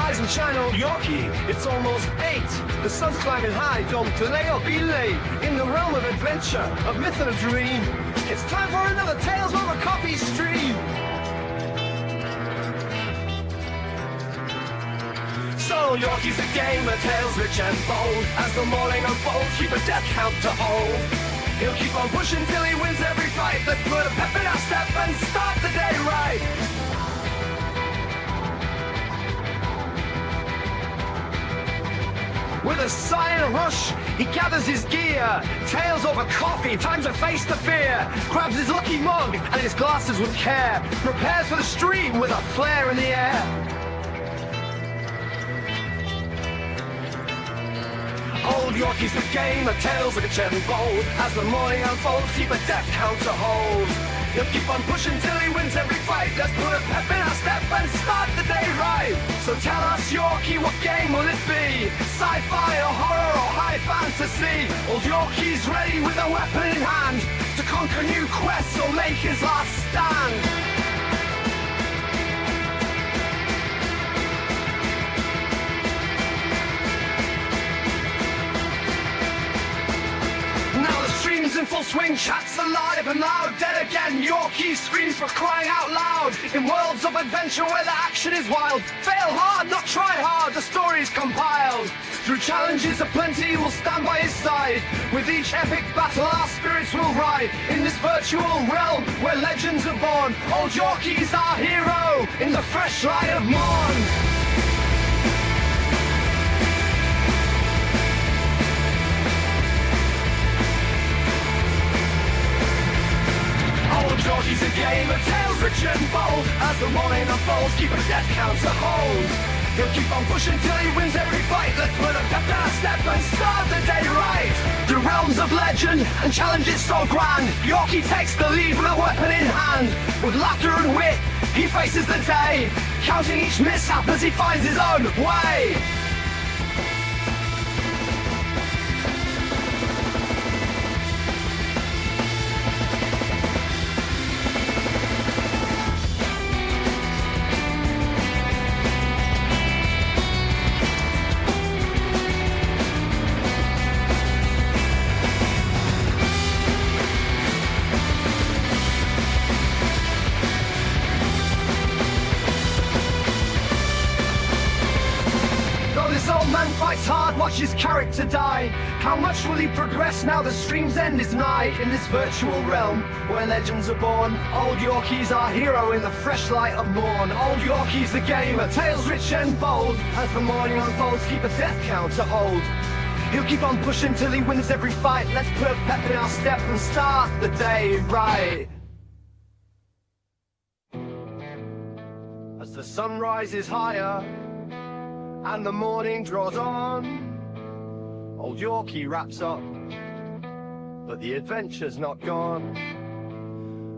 Rise and shine, old Yorkie. It's almost 8. The sun's climbing high. Don't delay or be late. In the realm of adventure, of myth and a dream, it's time for another Tales Over Coffee stream. So Yorkie's a game of tales rich and bold. As the morning unfolds, keep a death count to hold. He'll keep on pushing till he wins every fight. Let's put a pep in our step and start the day right. With a sigh and a rush, he gathers his gear. Tales over coffee, time to face the fear. Grabs his lucky mug and his glasses with care. Prepares for the stream with a flare in the air. Old Yorkie's the game of tales rich and bold. As the morning unfolds, keep a death count to hold. He'll keep on pushing till he wins every fight. Let's put a pep in our step and start the day right. So tell us, Yorkie, what game will it be? Sci-fi or horror or high fantasy? Old Yorkie's ready with a weapon in hand to conquer new quests or make his last stand. In full swing, chats alive and loud. Dead again, Yorkie screams for crying out loud. In worlds of adventure where the action is wild, fail hard, not try hard, the story's compiled. Through challenges aplenty, we'll stand by his side. With each epic battle, our spirits will ride. In this virtual realm where legends are born, old Yorkie's our hero in the fresh light of morn. Yorkie's a game of tales rich and bold. As the morning unfolds, keep a death count to hold. He'll keep on pushing till he wins every fight. Let's put a pep in our step and start the day right. Through realms of legend and challenges so grand, Yorkie takes the lead with a weapon in hand. With laughter and wit, he faces the day, counting each mishap as he finds his own way. Fights hard, watch his character die. How much will he progress now the stream's end is nigh? In this virtual realm where legends are born, old Yorkie's our hero in the fresh light of morn. Old Yorkie's the gamer, tales rich and bold. As the morning unfolds, keep a death count to hold. He'll keep on pushing till he wins every fight. Let's put a pep in our step and start the day right. As the sun rises higher and the morning draws on, old Yorkie wraps up, but the adventure's not gone.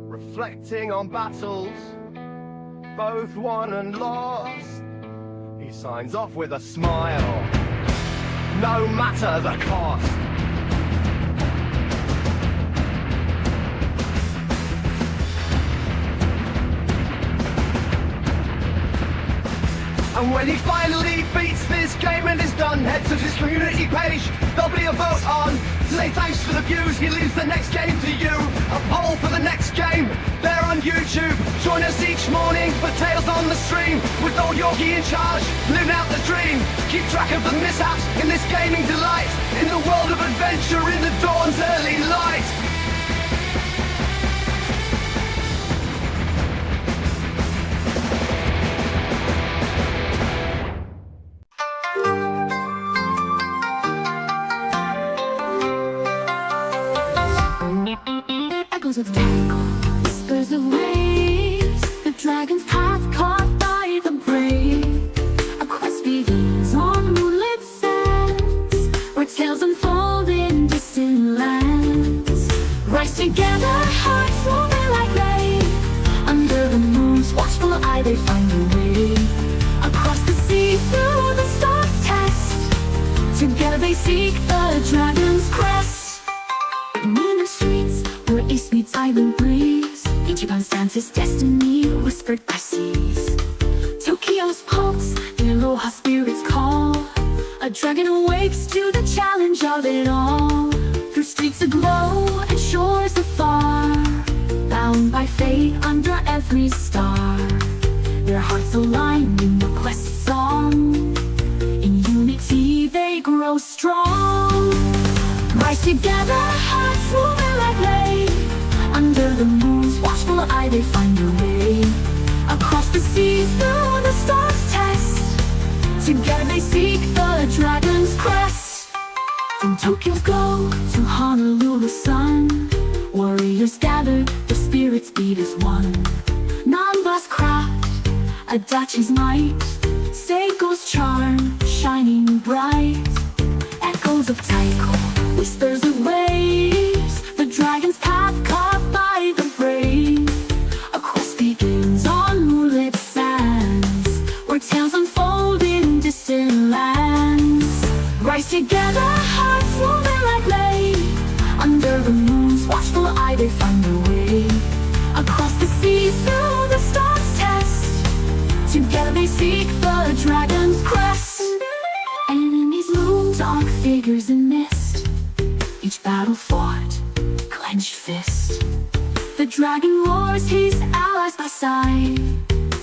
Reflecting on battles, both won and lost, he signs off with a smile, no matter the cost. And when he finally beats this game and is done, head to his community page, there'll be a vote on. Say thanks for the views, he leaves the next game to you. A poll for the next game, there on YouTube. Join us each morning for Tales on the Stream, with old Yorkie in charge, living out the dream. Keep track of the mishaps in this gaming delight, in the world of adventure in the dawn's early light. Of tangle, whispers of waves, the dragon's path caught by the brave. A quest begins on moonlit sands, where tales unfold in distant lands. Rise together, hearts moving like rain. Under the moon's watchful eye, they find a way. Across the sea, through the stars' test, together they seek the dragon's crest. Moon and streets, where east meets island breeze, Ichiban stands his destiny, whispered by seas. Tokyo's pulse, their Aloha spirits call. A dragon awakes to the challenge of it all. Through streets aglow and shores afar, bound by fate under every star, their hearts align in the quest song. In unity they grow strong. Rise together, hearts moving like clay. Under the moon's watchful eye they find their way. Across the seas, through the stars test. Together they seek the dragon's crest. From Tokyo's glow to Honolulu's sun, warriors gathered, their spirits beat as one. Namba's craft, Adachi's might, Seiko's charm, shining bright. Echoes of Taiko, whispers of waves, the dragon's path carved by the brave. A quest begins on moonlit sands, where tales unfold in distant lands. Rise together, hearts moving like clay. Under the moon's watchful eye they find their way. Across the seas, through the stars test. Together they seek the dragon's crest. Enemies loom, dark figures in mist. Each battle fought, clenched fist. The dragon roars, his allies by side.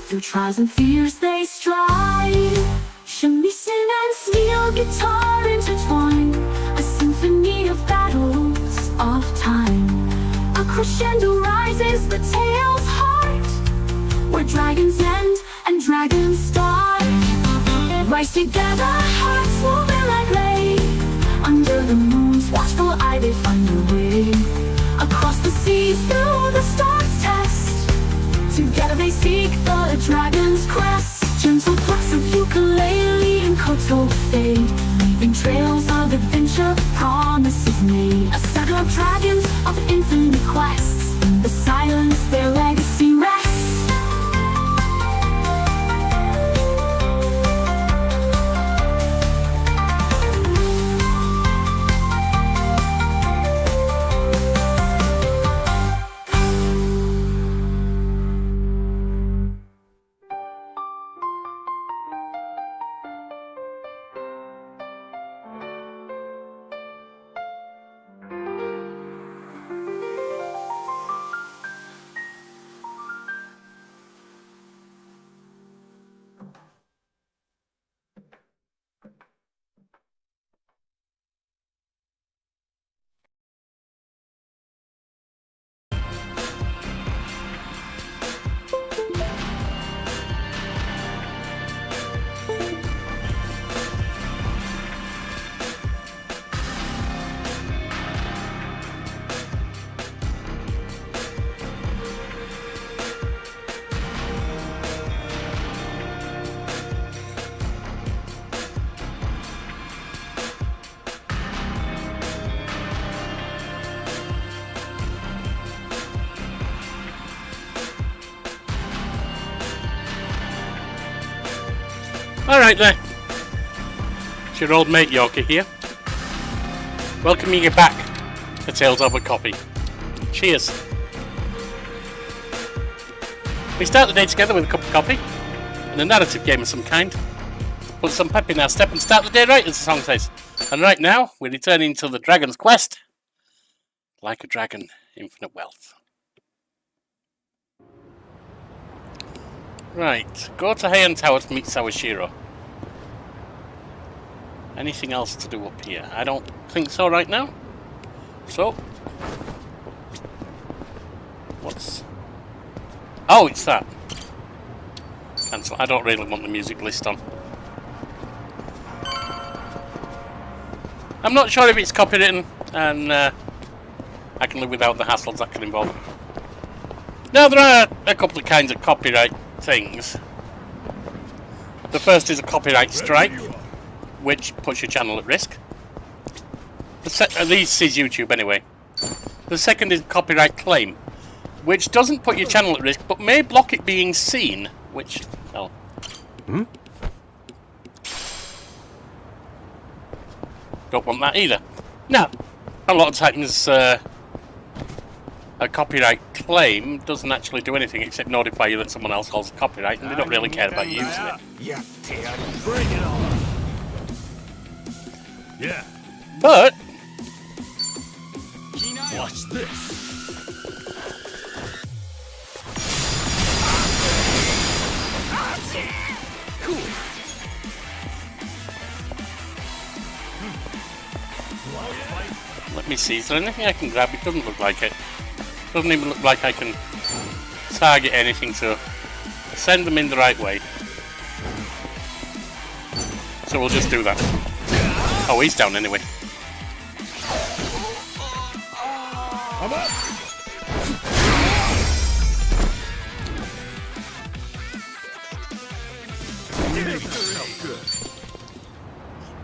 Through trials and fears they strive. Shamisen and steel guitar intertwine, a symphony of battles, of time. A crescendo rises the tale's heart, where dragons end and dragons start. Rise together, hearts moving like clay. Under the moon's watchful eye they find their way. Across the seas, through the stars test. Together they seek the dragon's crest. Gentle plucks of ukulele and koto fade, leaving trails of adventure, promises made. A set of dragons of infinite quests. In the silence their legacy rests. Alright there, it's your old mate Yorkie here, welcoming you back to Tales of a Copy. Cheers. We start the day together with a cup of coffee and a narrative game of some kind. Put some pep in our step and start the day right, as the song says. And right now, we're returning to the Dragon's Quest. Like a dragon, infinite wealth. Right, go to Heian Tower to meet Sawashiro. Anything else to do up here? I don't think so right now. So, what's... Oh, it's that. Cancel. I don't really want the music list on. I'm not sure if it's copywritten, and I can live without the hassles that can involve. Now, there are a couple of kinds of copyright things. The first is a copyright strike, which puts your channel at risk. At least is YouTube anyway. The second is copyright claim, which doesn't put your channel at risk, but may block it being seen, which, well... Don't want that either. Now, a lot of times, a copyright claim doesn't actually do anything except notify you that someone else holds the copyright, and they don't really care about you using it. Bring it on. Yeah. But Watch this. Cool. let me see, is there anything I can grab? It doesn't look like it. Doesn't even look like I can target anything, so send them in the right way. So we'll just do that. Oh, he's down anyway. I'm up.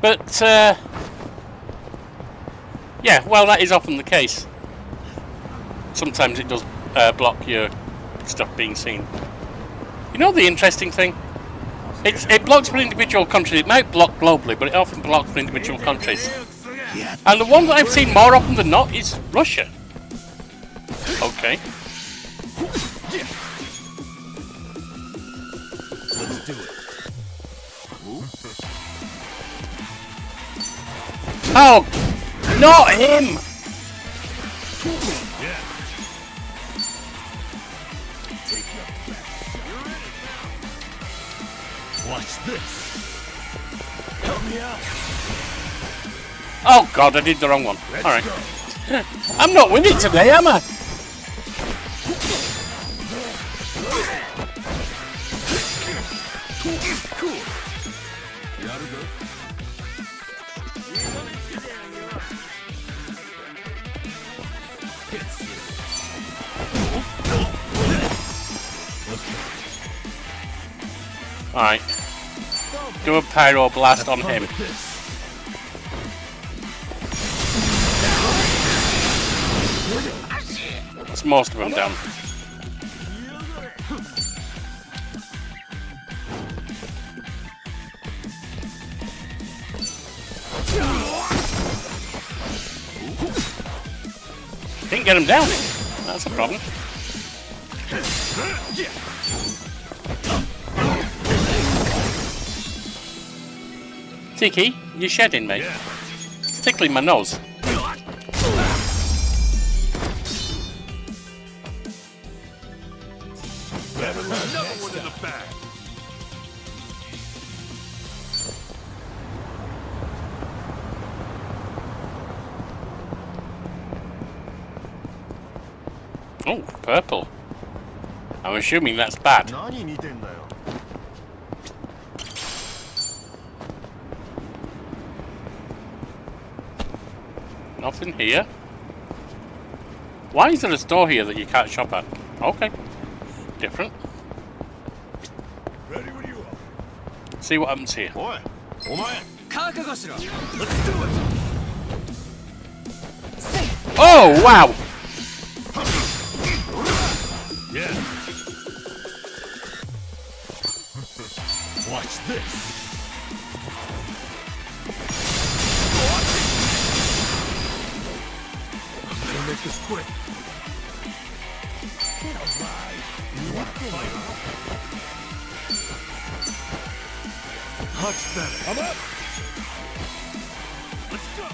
But, yeah, well, that is often the case. Sometimes it does block your stuff being seen. You know the interesting thing? It blocks for individual countries. It might block globally, but it often blocks for individual countries. And the one that I've seen more often than not is Russia. Okay. Let's do it. Oh, not him! Yeah. Watch this. Help me out. Oh god, I did the wrong one. Alright. I'm not with it today, am I? Cool. Alright. Do a pyro blast on him. That's most of them down. Didn't get him down. That's a problem. Tiki, you're shedding me. It's tickling my nose. Another one in the bag. Oh, purple. I'm assuming that's bad. Nothing here. Why is there a store here that you can't shop at? Okay. Different. Ready when you are. See what happens here. Boy, let's do it. Oh, wow! Yeah. Watch this. I'm gonna make this quick. Alright. You want to fight? Much better. I'm up. Let's go.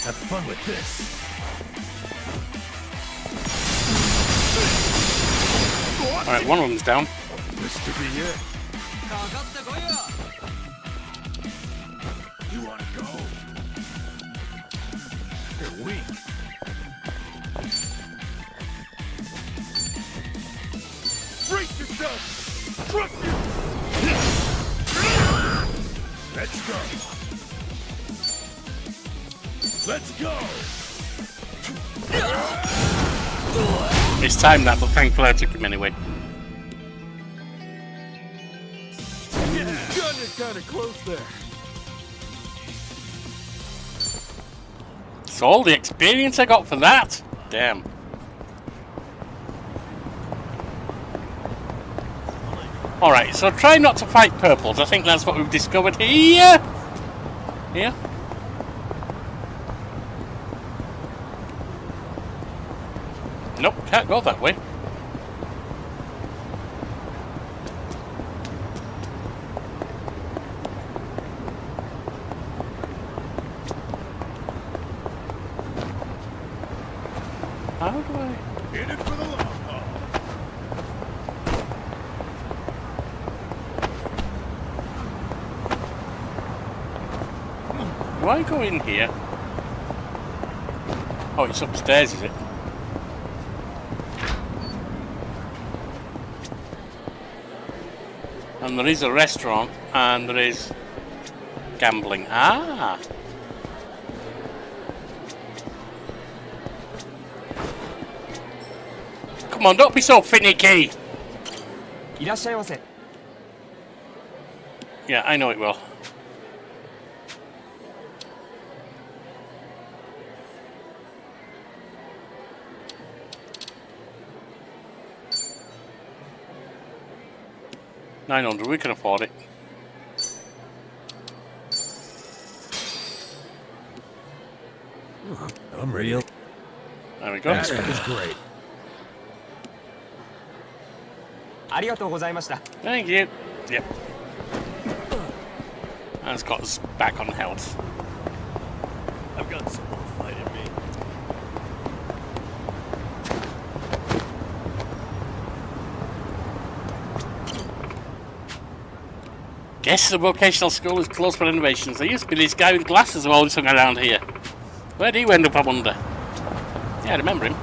Have fun with this. Alright, one of them's down. This could be it. You wanna go? You're weak. Brace yourself! Trust you! Let's go! Let's go! It's time that, but thankfully I took him anyway. Yeah, got it kinda close there. all the experience I got for that. Damn. Alright, so try not to fight purples. I think that's what we've discovered here. Here. Nope, can't go that way. How do I... In it for the long haul. Do I go in here? Oh, it's upstairs, is it? And there is a restaurant, and there is gambling. Ah! Come on, don't be so finicky! いらっしゃいませ。 Yeah, I know it will. $900, we can afford it. I'm real. There we go. That is great. ありがとうございました。 Thank you. Yep. That's got us back on health. I've got some more fight in me. Guess the vocational school is closed for renovations. There used to be this guy with glasses who always hung around here. Where'd he end up, I wonder? Yeah, I remember him.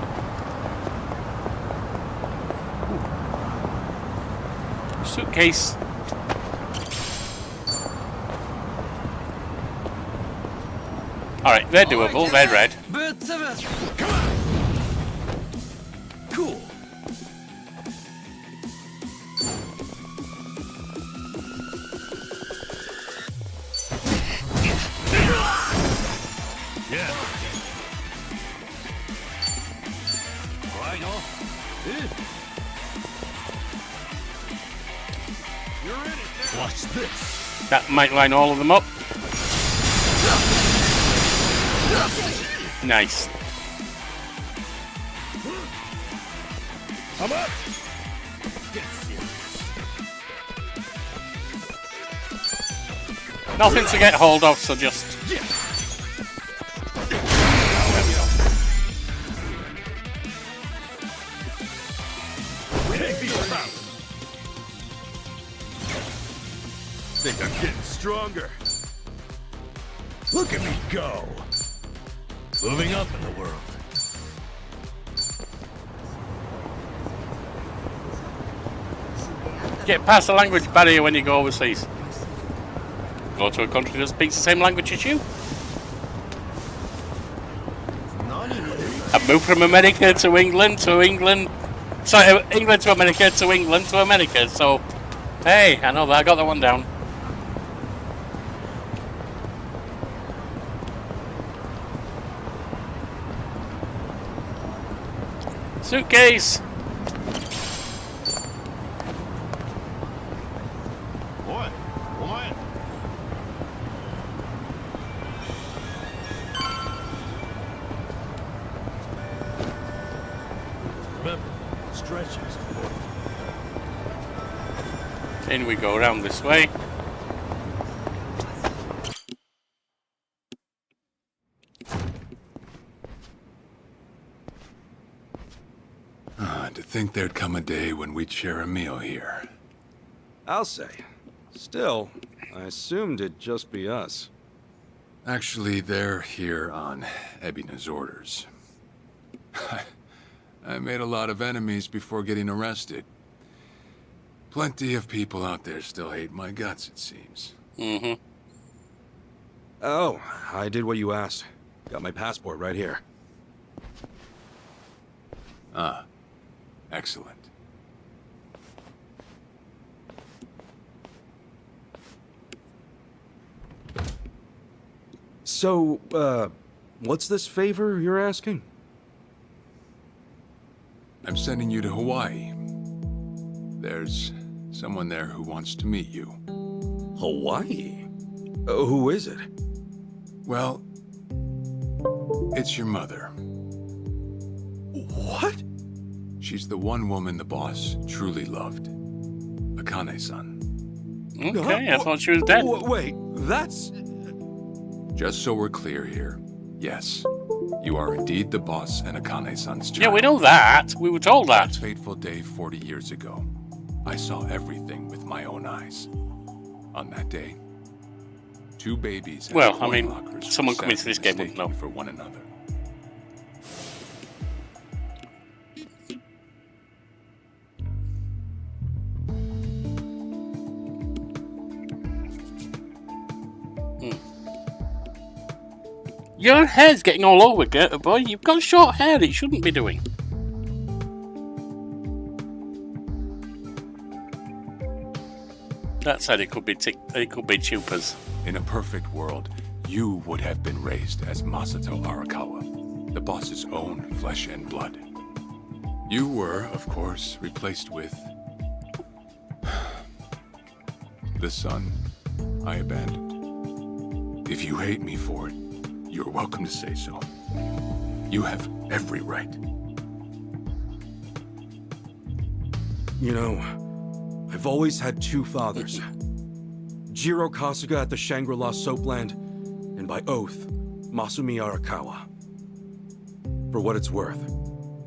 Ooh. Suitcase. Alright, they're doable, they're red. Come on. Cool. Yeah. Right off. You're in it now. Watch this. That might line all of them up. Nice. I'm up. Get serious. Nothing to get hold of, so just... Think I'm getting stronger. Look at me go. Moving up in the world. Get past the language barrier when you go overseas. Go to a country that speaks the same language as you. I moved from America to England to England. Sorry, England to America to England to America. So, hey, I know that. I got that one down. Suitcase. What? What? Remember, stretching is important. In we go around this way. To think there'd come a day when we'd share a meal here. I'll say. Still, I assumed it'd just be us. Actually, they're here on Ebina's orders. I made a lot of enemies before getting arrested. Plenty of people out there still hate my guts, it seems. Mm-hmm. Oh, I did what you asked. Got my passport right here. Ah, excellent. So, What's this favor you're asking? I'm sending you to Hawaii. There's someone there who wants to meet you. Hawaii? Who is it? Well, it's your mother. What? She's the one woman the boss truly loved. Akane-san. Okay, I thought she was dead. Wait, that's... Just so we're clear here, yes, you are indeed the boss and Akane-san's child. Yeah, we know that. We were told that. That fateful day 40 years ago, I saw everything with my own eyes. On that day, 2 babies in Well, the I mean, coin lockers someone were coming to this sadly game wouldn't mistaken know. for one another. Your hair's getting all over, Gerta boy. You've got short hair that you shouldn't be doing. That said, it could be Chupas. In a perfect world, you would have been raised as Masato Arakawa, the boss's own flesh and blood. You were, of course, replaced with the son I abandoned. If you hate me for it, you're welcome to say so. You have every right. You know, I've always had 2 fathers. Jiro Kasuga at the Shangri-La Soapland, and by oath, Masumi Arakawa. For what it's worth,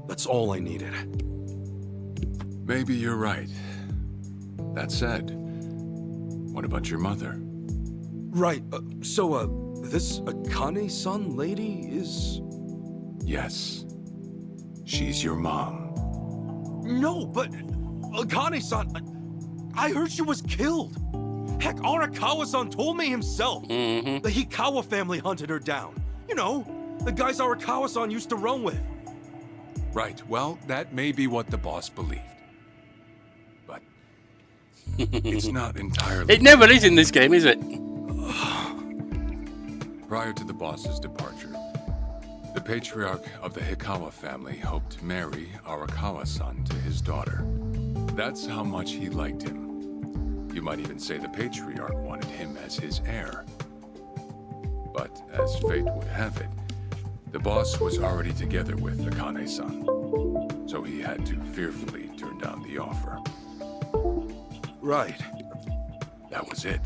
that's all I needed. Maybe you're right. That said, what about your mother? Right, this Akane-san lady is... Yes. She's your mom. No, but Akane-san, I heard she was killed. Heck, Arakawa-san told me himself. The Hikawa family hunted her down. You know, the guys Arakawa-san used to roam with. Right, well, that may be what the boss believed. But it's not entirely... It never is in this game, is it? Prior to the boss's departure, the patriarch of the Hikawa family hoped to marry Arakawa-san to his daughter. That's how much he liked him. You might even say the patriarch wanted him as his heir. But as fate would have it, the boss was already together with Akane-san, so he had to fearfully turn down the offer. Right. That was it.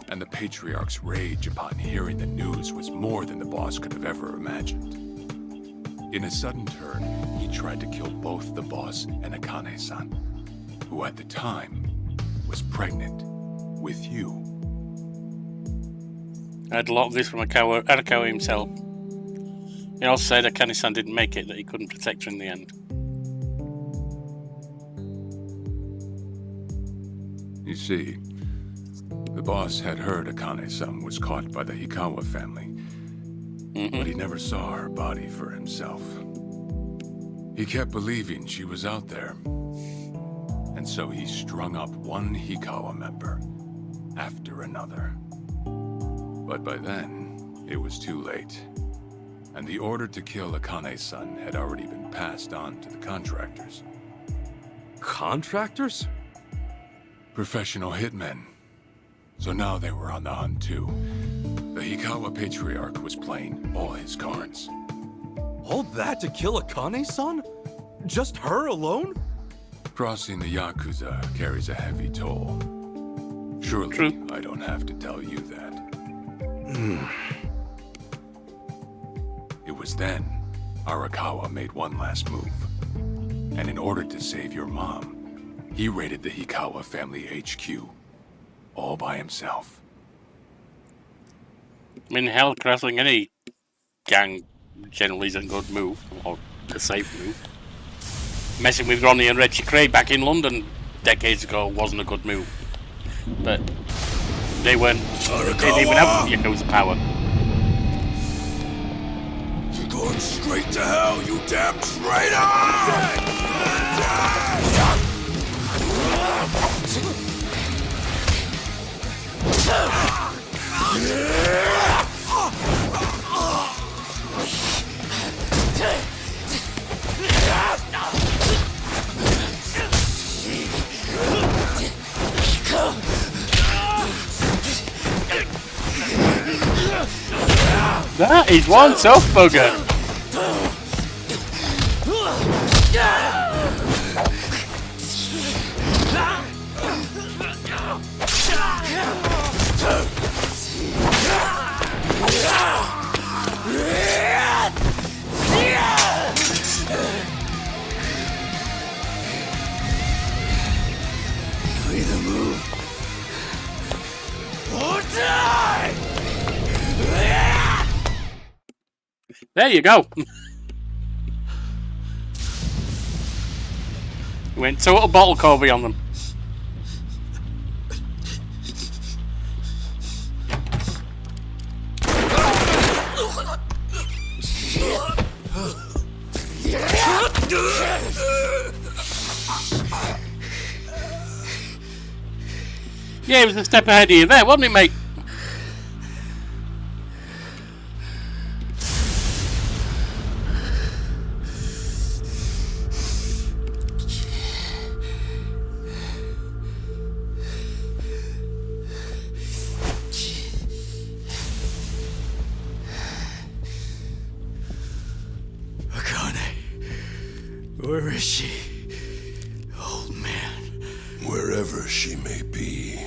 And the patriarch's rage upon hearing the news was more than the boss could have ever imagined. In a sudden turn, he tried to kill both the boss and Akane-san, who at the time was pregnant with you. I had a lot of this from Arakawa himself. He also said Akane-san didn't make it, that he couldn't protect her in the end. You see, the boss had heard Akane-san was caught by the Hikawa family, but he never saw her body for himself. He kept believing she was out there, and so he strung up one Hikawa member after another. But by then, it was too late, and the order to kill Akane-san had already been passed on to the contractors. Contractors? Professional hitmen. So now they were on the hunt too. The Hikawa patriarch was playing all his cards. All that to kill Akane-san? Just her alone? Crossing the yakuza carries a heavy toll. Surely True. I don't have to tell you that. It was then Arakawa made one last move. And in order to save your mom, he raided the Hikawa family HQ. All by himself. I mean, hell, crossing any gang generally isn't a good move, or a safe move. Messing with Ronnie and Reggie Craig back in London decades ago wasn't a good move. But they didn't even have Yakuza power. You're going straight to hell, you damn traitor! He's one tough bugger. You either move or die! There you go. Went total bottle Kobe on them. Yeah, it was a step ahead of you there, wasn't it, mate? Where is she? Old man. Wherever she may be,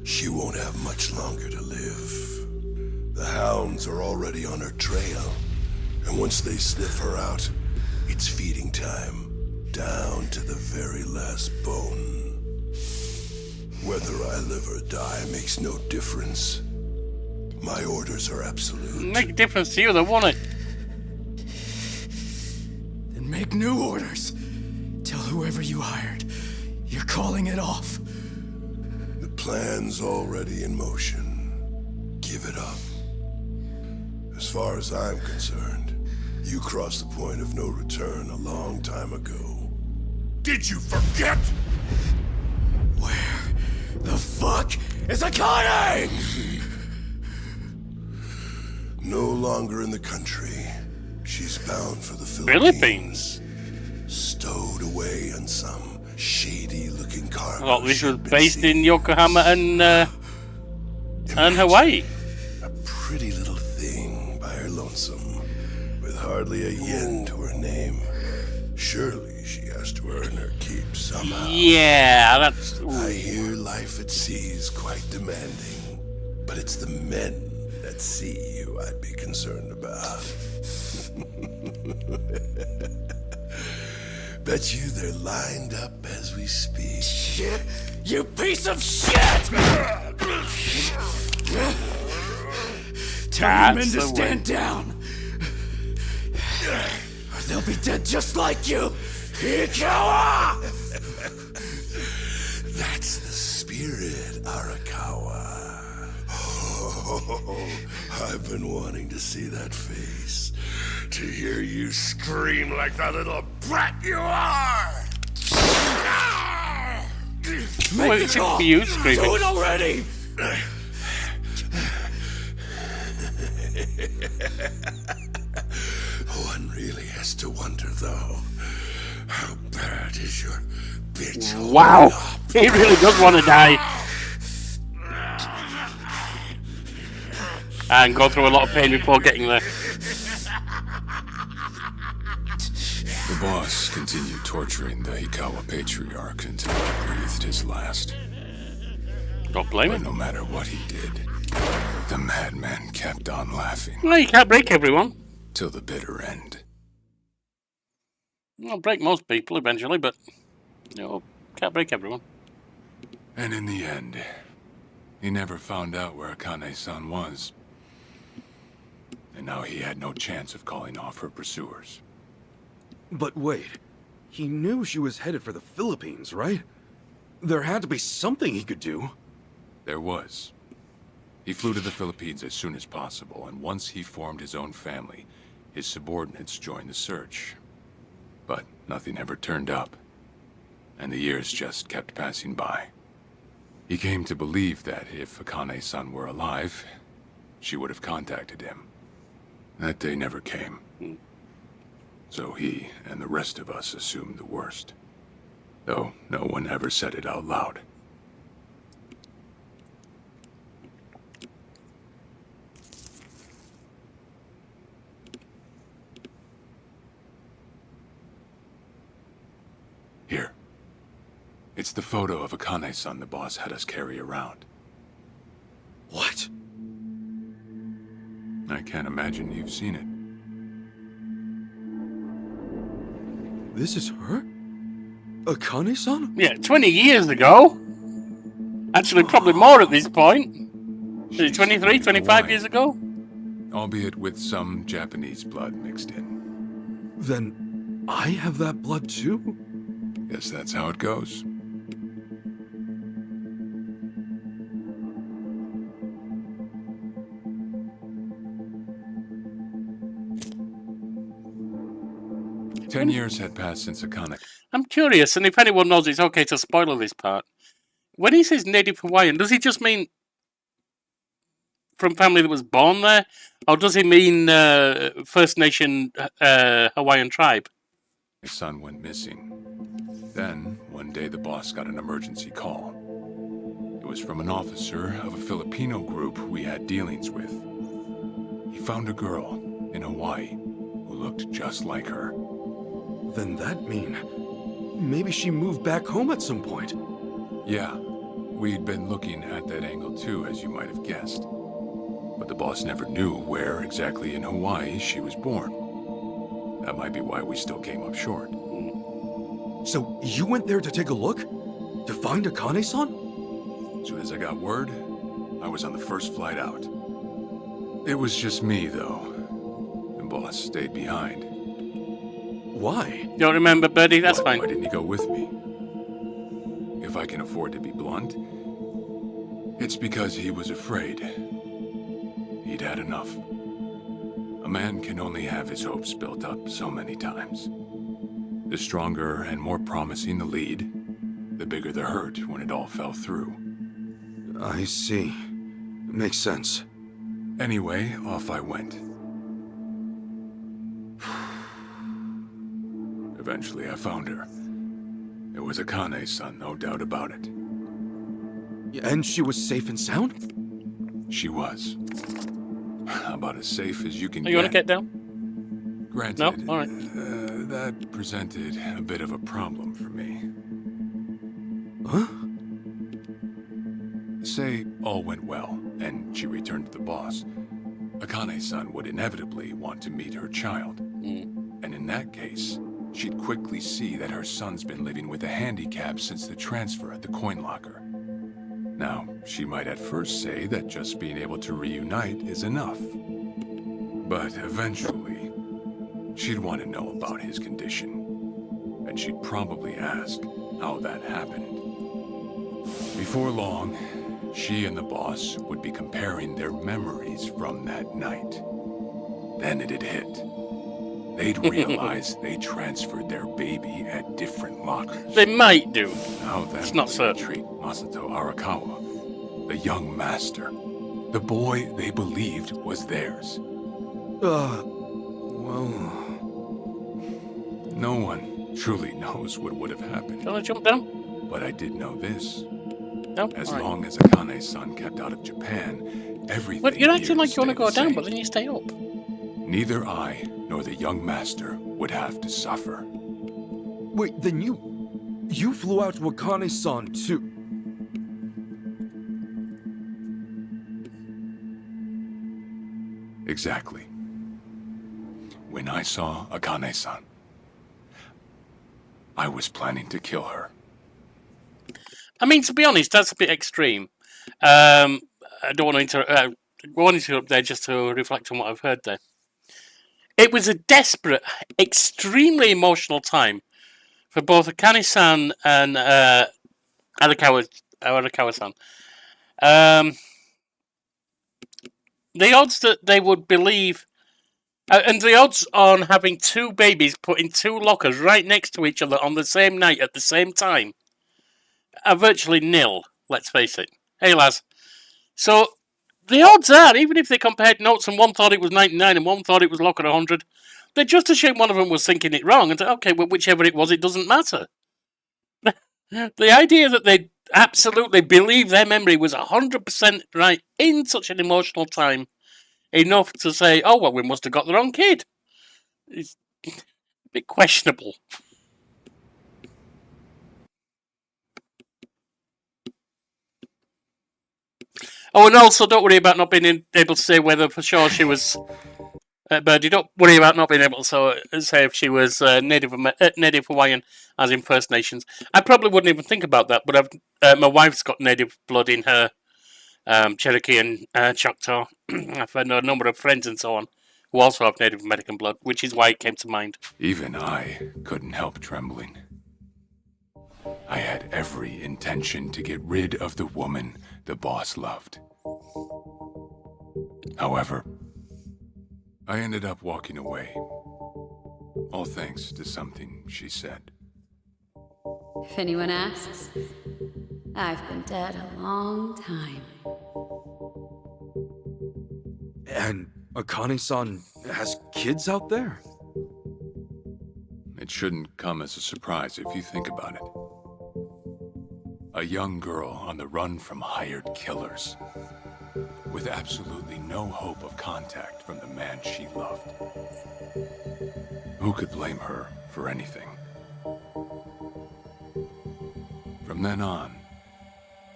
she won't have much longer to live. The hounds are already on her trail, and once they sniff her out, it's feeding time, down to the very last bone. Whether I live or die makes no difference. My orders are absolute. Make a difference to you, though, won't it? Make new orders. Tell whoever you hired, you're calling it off. The plan's already in motion. Give it up. As far as I'm concerned, you crossed the point of no return a long time ago. Did you forget? Where the fuck is Akane? No longer in the country. She's bound for the Philippines. Stowed away on some shady-looking cargo. I thought this was based in Yokohama and Hawaii. A pretty little thing by her lonesome, with hardly a yen to her name. Surely she has to earn her keep somehow. Yeah, that's... I hear life at sea is quite demanding, but it's the men at sea who I'd be concerned about. Bet you they're lined up as we speak. Shit! You piece of shit! Tell your men to stand down, or they'll be dead just like you. Ikawa! That's the spirit, Arakawa. Oh, I've been wanting to see that face. To hear you scream like the little brat you are! Well, it should be you screaming. Do it already! One really has to wonder, though, how bad is your bitch? Wow, he really does want to die. And go through a lot of pain before getting there. The boss continued torturing the Hikawa patriarch until he breathed his last. Don't blame But him. no matter what he did, the madman kept on laughing Well, you can't break everyone. till the bitter end. I'll break most people eventually, but can't break everyone. And in the end, he never found out where Akane-san was. And now he had no chance of calling off her pursuers. But wait, he knew she was headed for the Philippines, right? There had to be something he could do. There was. He flew to the Philippines as soon as possible, and once he formed his own family, his subordinates joined the search. But nothing ever turned up, and the years just kept passing by. He came to believe that if Akane-san were alive, she would have contacted him. That day never came. So he and the rest of us assumed the worst. Though no one ever said it out loud. Here. It's the photo of Akane-san the boss had us carry around. What? I can't imagine you've seen it. This is her? Akane-san? Yeah, 20 years ago. Actually, probably more at this point. Is it 23, 25 years ago? Albeit with some Japanese blood mixed in. Then I have that blood too? Guess that's how it goes. Ten years had passed since Akane. I'm curious, and if anyone knows, it's okay to spoiler this part. When he says Native Hawaiian, does he just mean from family that was born there? Or does he mean First Nation Hawaiian tribe? His son went missing. Then, one day the boss got an emergency call. It was from an officer of a Filipino group we had dealings with. He found a girl in Hawaii who looked just like her. Then that mean maybe she moved back home at some point. Yeah, we'd been looking at that angle too, as you might have guessed. But the boss never knew where exactly in Hawaii she was born. That might be why we still came up short. So you went there to take a look? To find Akane-san? As soon as I got word, I was on the first flight out. It was just me, though. The boss stayed behind. Why? Don't remember, Birdie? That's Why fine. didn't he go with me? If I can afford to be blunt, it's because he was afraid. He'd had enough. A man can only have his hopes built up so many times. The stronger and more promising the lead, the bigger the hurt when it all fell through. I see. Makes sense. Anyway, off I went. Eventually, I found her. It was Akane-san, no doubt about it. And she was safe and sound? She was. About as safe as you can Oh, you want to get down? Granted, No? All right. that presented a bit of a problem for me. Huh? Say all went well, and she returned to the boss. Akane-san would inevitably want to meet her child. And in that case, she'd quickly see that her son's been living with a handicap since the transfer at the coin locker. Now, she might at first say that just being able to reunite is enough. But eventually, she'd want to know about his condition. And she'd probably ask how that happened. Before long, she and the boss would be comparing their memories from that night. Then it'd hit. They'd realize they transferred their baby at different lockers. They might do. Now then, It's not certain. treat Masato Arakawa, the young master, the boy they believed was theirs. Well... No one truly knows what would have happened. Do you want to jump down? But I did know this. No? As All right. long as Akane-san kept out of Japan, everything But you're acting here like you want to stayed go the down, same. but then you stay up. Neither I nor the young master would have to suffer. Wait, then you flew out to Akane-san too? Exactly. When I saw Akane-san, I was planning to kill her. I mean, to be honest, that's a bit extreme. I don't want to go on into up there just to reflect on what I've heard there. It was a desperate, extremely emotional time for both Akane-san and Arakawa-san. The odds that they would believe, and the odds on having two babies put in two lockers right next to each other on the same night at the same time are virtually nil, let's face it. Hey, lads. So, the odds are, even if they compared notes and one thought it was 99 and one thought it was locker 100, they just assumed one of them was thinking it wrong and said, okay, well, whichever it was, it doesn't matter. The idea that they absolutely believe their memory was 100% right in such an emotional time, enough to say, oh, well, we must have got the wrong kid. It's a bit questionable. Oh, and also don't worry about not being able to say whether for sure she was. Birdie, don't worry about not being able to say if she was Native Hawaiian, as in First Nations. I probably wouldn't even think about that, but my wife's got Native blood in her, Cherokee and Choctaw. I've had a number of friends and so on who also have Native American blood, which is why it came to mind. Even I couldn't help trembling. I had every intention to get rid of the woman the boss loved. However, I ended up walking away, all thanks to something she said. If anyone asks, I've been dead a long time. And Akane-san has kids out there? It shouldn't come as a surprise if you think about it. A young girl on the run from hired killers, with absolutely no hope of contact from the man she loved. Who could blame her for anything? From then on,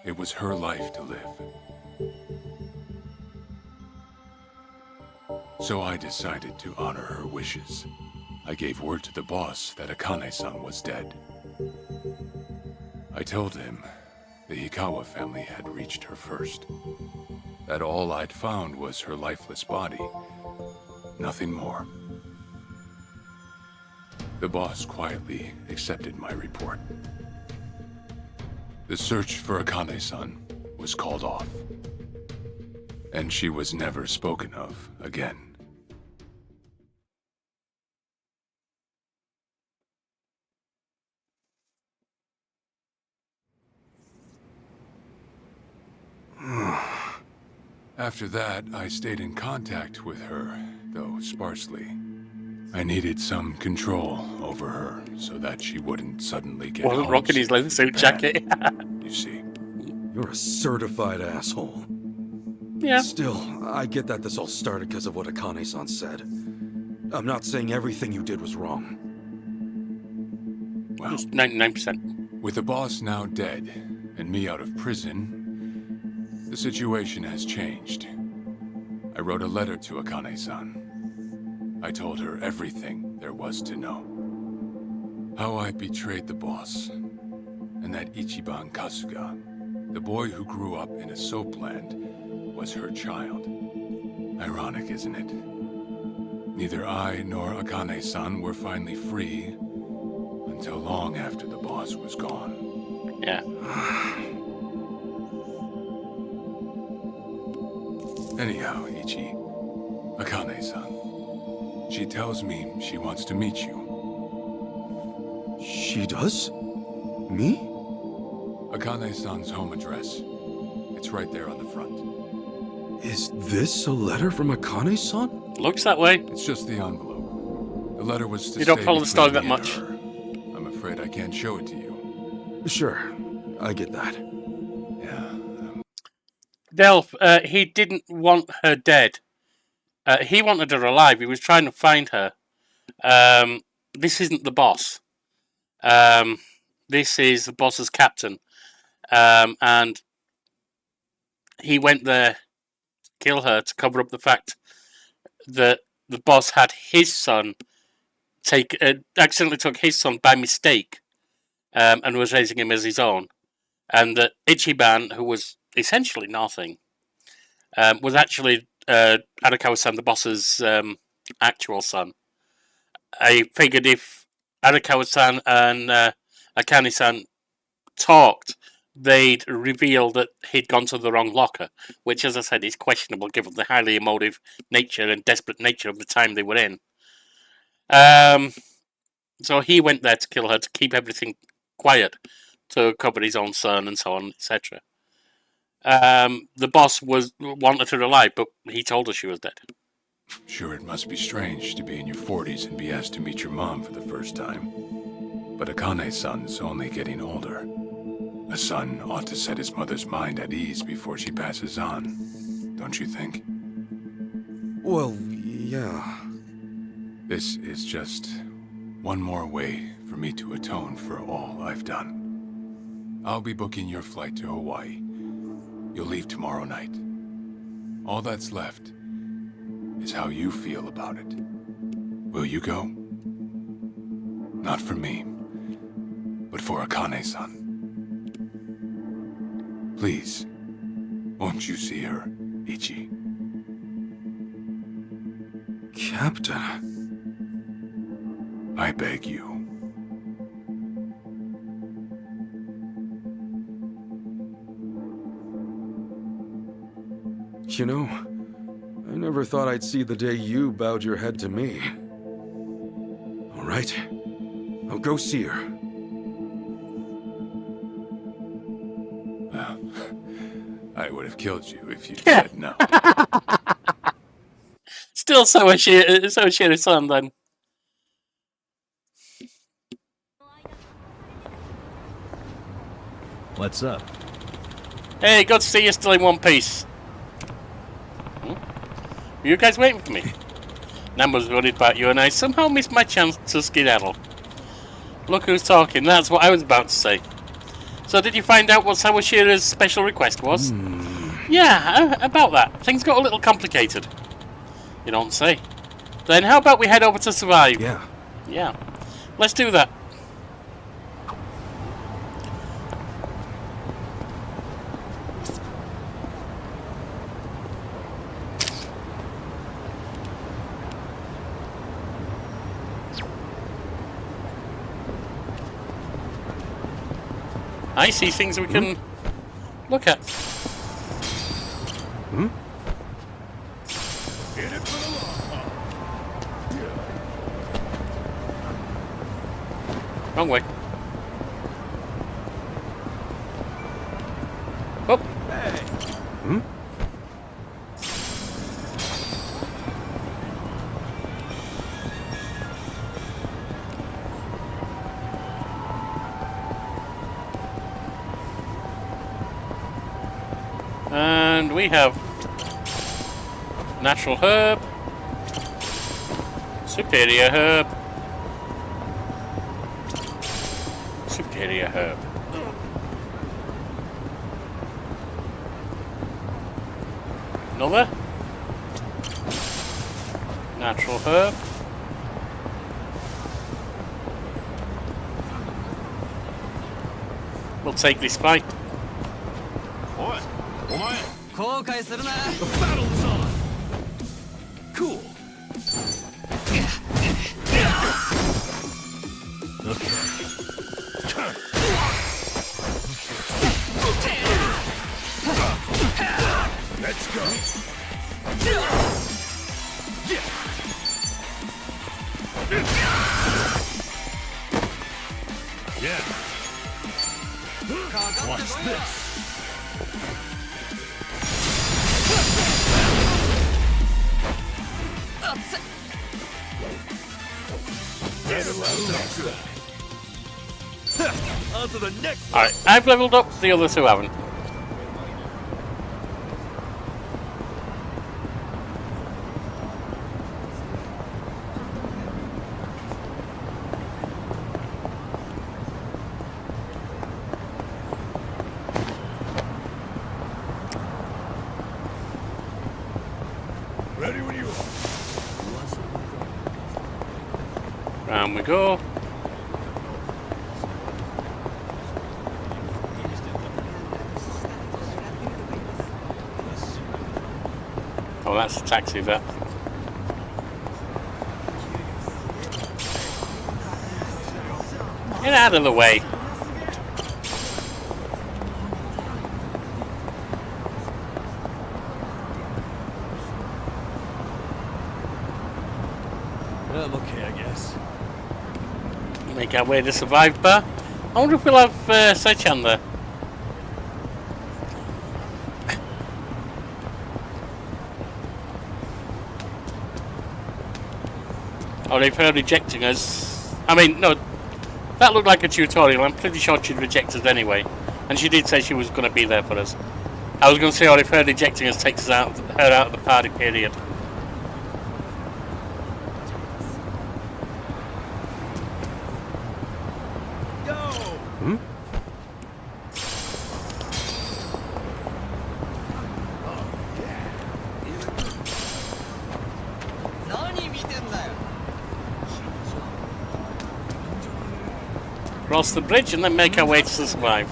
it was her life to live. So I decided to honor her wishes. I gave word to the boss that Akane-san was dead. I told him the Hikawa family had reached her first. That all I'd found was her lifeless body. Nothing more. The boss quietly accepted my report. The search for Akane-san was called off. And she was never spoken of again. After that, I stayed in contact with her, though sparsely. I needed some control over her so that she wouldn't suddenly get Wasn't rocking his leather suit jacket. You see. You're a certified asshole. Yeah. Still, I get that this all started because of what Akane-san said. I'm not saying everything you did was wrong. Well, 99%. with the boss now dead and me out of prison, the situation has changed. I wrote a letter to Akane-san. I told her everything there was to know. How I betrayed the boss, and that Ichiban Kasuga, the boy who grew up in a soapland, was her child. Ironic, isn't it? Neither I nor Akane-san were finally free until long after the boss was gone. Yeah. Anyhow, Ichi, Akane-san, she tells me she wants to meet you. She does? Me? Akane-san's home address. It's right there on the front. Is this a letter from Akane-san? Looks that way. It's just the envelope. The letter was to You don't stay follow the story between that me and much. her. I'm afraid I can't show it to you. Sure, I get that. Yeah. Delph, he didn't want her dead. He wanted her alive. He was trying to find her. This isn't the boss. This is the boss's captain. And he went there to kill her to cover up the fact that the boss had his son accidentally took his son by mistake, and was raising him as his own. And that Ichiban, who was essentially nothing, was actually Arakawa-san, the boss's actual son. I figured if Arakawa-san and Akane-san talked, they'd reveal that he'd gone to the wrong locker, which, as I said, is questionable given the highly emotive nature and desperate nature of the time they were in. So he went there to kill her, to keep everything quiet, to cover his own son and so on, etc. The boss wanted her alive, but he told her she was dead. Sure, it must be strange to be in your 40s and be asked to meet your mom for the first time. But Akane-san's only getting older. A son ought to set his mother's mind at ease before she passes on, don't you think? Well, yeah. This is just one more way for me to atone for all I've done. I'll be booking your flight to Hawaii. You'll leave tomorrow night. All that's left is how you feel about it. Will you go? Not for me, but for Akane-san. Please, won't you see her, Ichi? Captain. I beg you. You know, I never thought I'd see the day you bowed your head to me. All right, I'll go see her. Well, I would have killed you if you said no. Still Sawashiro-san then. What's up? Hey, good to see you still in one piece. Were you guys waiting for me? Nan was worried about you and I somehow missed my chance to skedaddle. Look who's talking, that's what I was about to say. So did you find out what Sawashiro's special request was? Yeah, about that. Things got a little complicated. You don't say. Then how about we head over to Survive? Yeah. Yeah. Let's do that. I see things we can look at. Wrong way. Oh. And we have natural herb, superior herb, superior herb. Another natural herb. We'll take this fight. The battle's on! Cool. Let's go. Yeah. Watch this. On to the next. Alright, I've leveled up, the other two haven't. Ready when you are. Round we go. Oh, that's a taxi there. Get out of the way. I'm okay, I guess. Make our way to Survive Bar. I wonder if we'll have Sechan there. Oh, they've heard rejecting us. I mean, no, that looked like a tutorial. I'm pretty sure she'd reject us anyway. And she did say she was going to be there for us. I was going to say, oh, if her rejecting us takes us out, her out of the party period. Cross the bridge and then make our way to survive.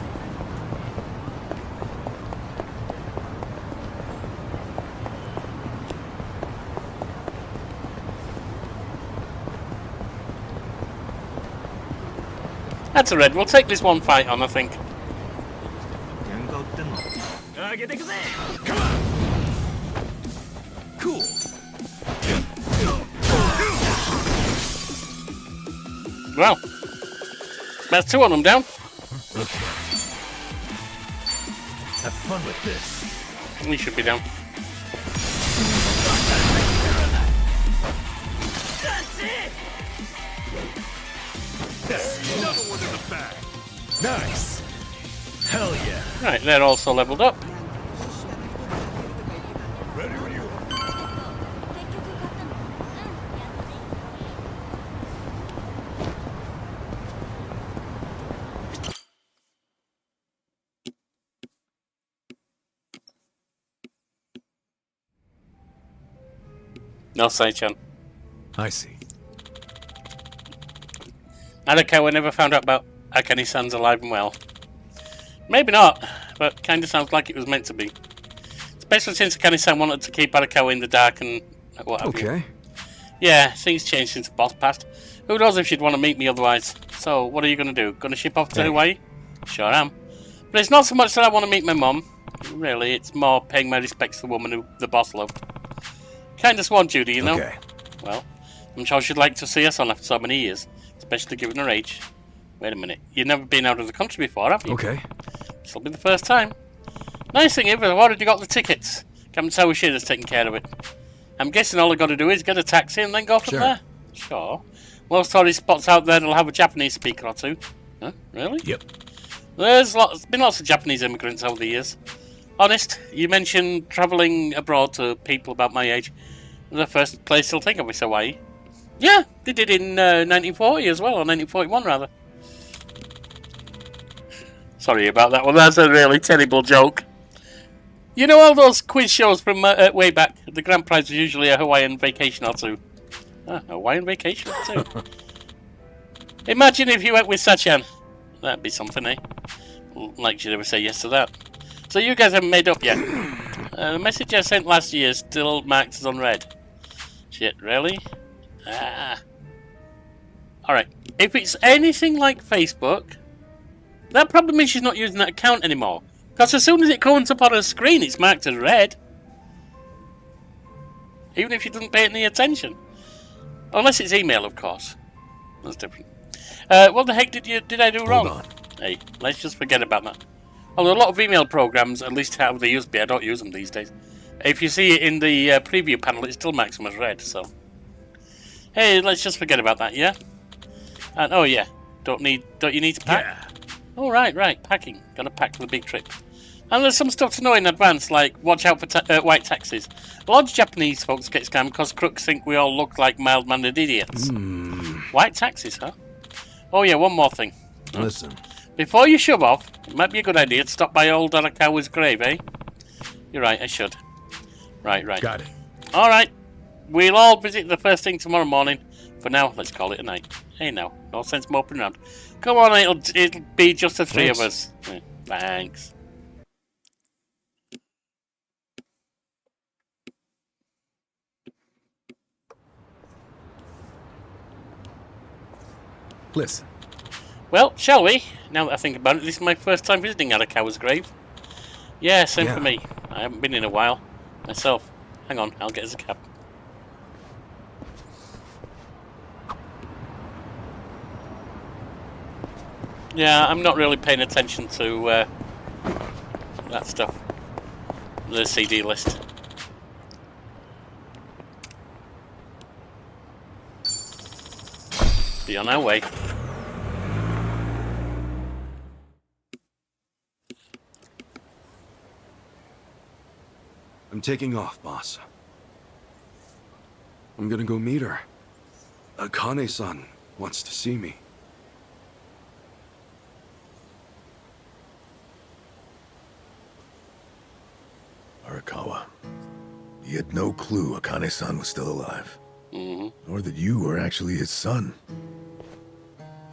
That's a red. We'll take this one fight on, I think. Come on. Cool. Well, that's 2 of them down. Okay. Have fun with this. We should be down. That's it. There's another one in the bag. Nice. Hell yeah. Right, they're also leveled up. Ready when you are. No, Sai-chan. I see. Arakawa never found out about Akane-san's alive and well. Maybe not, but kinda sounds like it was meant to be. Especially since Akane-san wanted to keep Arakawa in the dark and what have you. Okay. Yeah, things changed since the boss passed. Who knows if she'd want to meet me otherwise. So, what are you going to do? Going to ship off to Hawaii? Sure am. But it's not so much that I want to meet my mum. Really, it's more paying my respects to the woman who the boss loved. Kinda swan duty, you know? Okay. Well, I'm sure she'd like to see us on after so many years. Especially given her age. Wait a minute. You've never been out of the country before, have you? Okay. This'll be the first time. Nice thing is, I've already got the tickets. Captain Sawashiro's taking care of it. I'm guessing all I've got to do is get a taxi and then go from there. Sure. Most tourist spots out there that'll have a Japanese speaker or two. Huh? Really? Yep. There's been lots of Japanese immigrants over the years. Honest, you mentioned travelling abroad to people about my age. The first place they'll think of is Hawaii. Yeah, they did in 1940 as well, or 1941 rather. Sorry about that one, that's a really terrible joke. You know all those quiz shows from way back? The grand prize was usually a Hawaiian vacation or two. Ah, Hawaiian vacation or two. Imagine if you went with Sachan. That'd be something, eh? Like you'd ever say yes to that. So you guys haven't made up yet. The message I sent last year is still marked as unread. Shit, really? Ah. Alright, if it's anything like Facebook, that probably means she's not using that account anymore. Because as soon as it comes up on her screen, it's marked as red. Even if she doesn't pay any attention. Unless it's email, of course. That's different. What the heck did I do wrong? Hold on. Hey, let's just forget about that. Although a lot of email programs, at least how they used to be, I don't use them these days. If you see it in the preview panel, it still marks them as red, so... Hey, let's just forget about that, yeah? And, oh yeah, don't you need to pack? Yeah. Oh, right, packing. Gotta pack for the big trip. And there's some stuff to know in advance, like watch out for white taxis. A lot of Japanese folks get scammed because crooks think we all look like mild-mannered idiots. White taxis, huh? Oh yeah, one more thing. Listen. Before you shove off, it might be a good idea to stop by old Arakawa's grave, eh? You're right, I should. Right. Got it. Alright, we'll all visit the first thing tomorrow morning. For now, let's call it a night. Hey now, no sense moping around. Come on, it'll be just the three of us. Thanks. Listen. Well, shall we? Now that I think about it, this is my first time visiting Arakawa's grave. Yeah, same for me. I haven't been in a while. Myself. Hang on, I'll get us a cab. Yeah, I'm not really paying attention to that stuff. The CD list. Be on our way. I'm taking off, boss. I'm gonna go meet her. Akane-san wants to see me. Arakawa, he had no clue Akane-san was still alive. Mm-hmm. Nor that you were actually his son.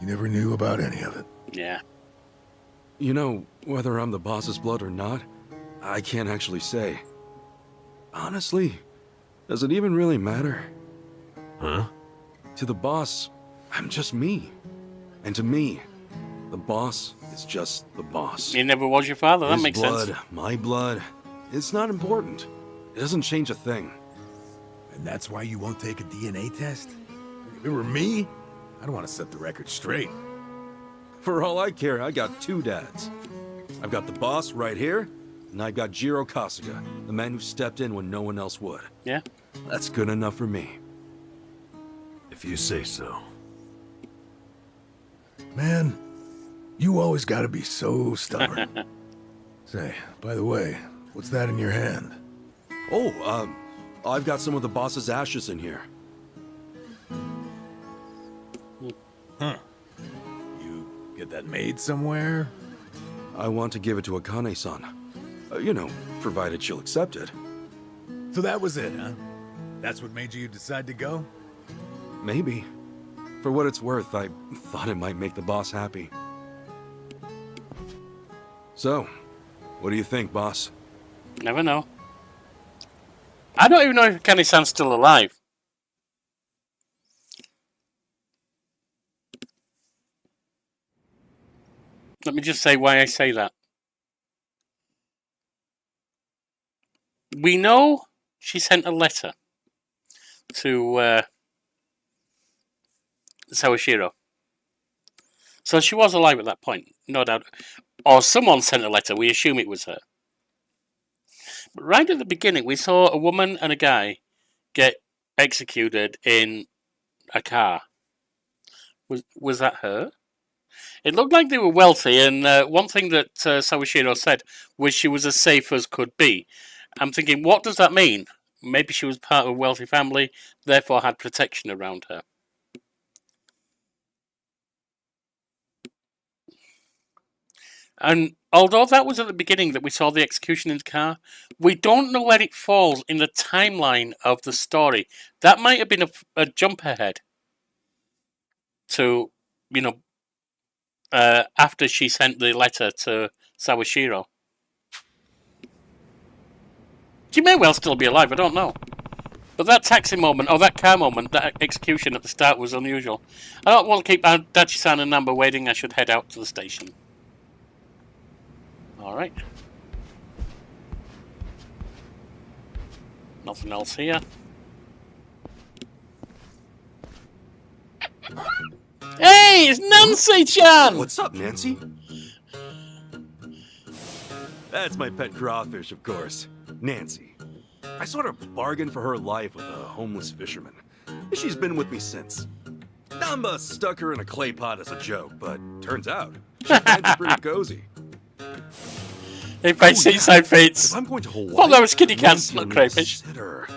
He never knew about any of it. Yeah. You know, whether I'm the boss's blood or not, I can't actually say. Honestly, does it even really matter? Huh? To the boss, I'm just me. And to me, the boss is just the boss. He never was your father, that His makes blood, sense. my blood, it's not important. It doesn't change a thing. And that's why you won't take a DNA test? If it were me, I'd want to set the record straight. For all I care, I got two dads. I've got the boss right here, and I've got Jiro Kasuga, the man who stepped in when no one else would. Yeah. That's good enough for me. If you say so. Man, you always gotta be so stubborn. Say, by the way, what's that in your hand? Oh, I've got some of the boss's ashes in here. Huh. You get that made somewhere? I want to give it to Akane-san. You know, provided she'll accept it. So that was it, huh? That's what made you decide to go? Maybe. For what it's worth, I thought it might make the boss happy. So, what do you think, boss? Never know. I don't even know if Kane-san's still alive. Let me just say why I say that. We know she sent a letter to Sawashiro. So she was alive at that point, no doubt. Or someone sent a letter, we assume it was her. But right at the beginning, we saw a woman and a guy get executed in a car. Was that her? It looked like they were wealthy, and one thing that Sawashiro said was she was as safe as could be. I'm thinking, what does that mean? Maybe she was part of a wealthy family, therefore had protection around her. And although that was at the beginning that we saw the execution in the car, we don't know where it falls in the timeline of the story. That might have been a jump ahead to, you know, after she sent the letter to Sawashiro. She may well still be alive, I don't know. But that taxi moment, or that car moment, that execution at the start was unusual. I don't want to keep Dachi-san and Namba waiting, I should head out to the station. Alright. Nothing else here. Hey, it's Nancy-chan! What's up, Nancy? That's my pet crawfish, of course. Nancy. I sort of bargained for her life with a homeless fisherman. She's been with me since. Namba stuck her in a clay pot as a joke, but turns out she finds it pretty cozy. They play seaside fates. If I'm going to Hawaii, Oh, that was kitty cats, maybe not I'll need a crayfish. sitter.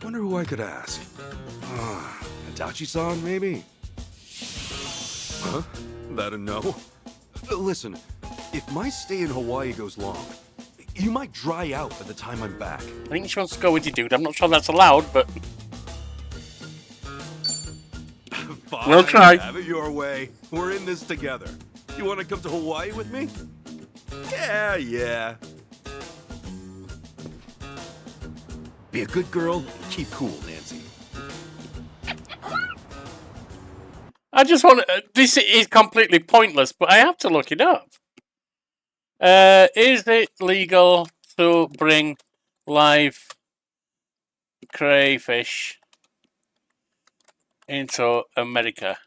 Wonder who I could ask. Adachi-san, maybe? Huh? That a no? Listen, if my stay in Hawaii goes long, you might dry out by the time I'm back. I think she wants to go with you, dude. I'm not sure that's allowed, but... Fine, We'll try. Have it your way. We're in this together. You want to come to Hawaii with me? Yeah. Be a good girl and keep cool, Nancy. I just want to... This is completely pointless, but I have to look it up. Is it legal to bring live crayfish into America?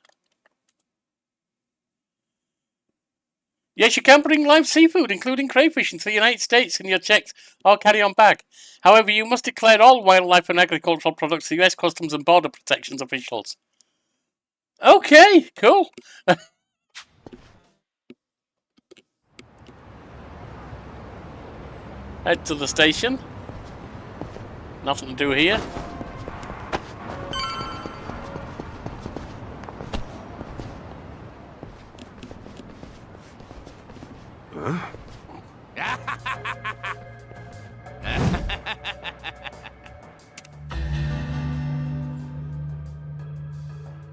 Yes, you can bring live seafood, including crayfish, into the United States in your checked or carry-on bag. However, you must declare all wildlife and agricultural products to U.S. Customs and Border Protections officials. Okay, cool. Head to the station. Nothing to do here.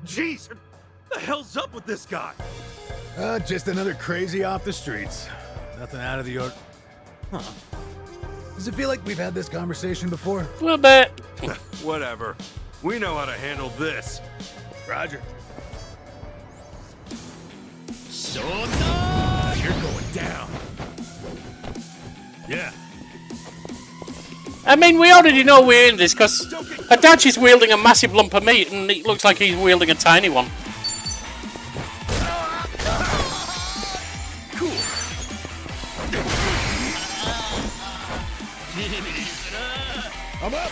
Jeez, what the hell's up with this guy? Just another crazy off the streets. Nothing out of the ordinary. Huh. Does it feel like we've had this conversation before? A little bit. Whatever. We know how to handle this. Roger. You're going down. Yeah. I mean, we already know we're in this because Adachi's wielding a massive lump of meat and it looks like he's wielding a tiny one. I'm up.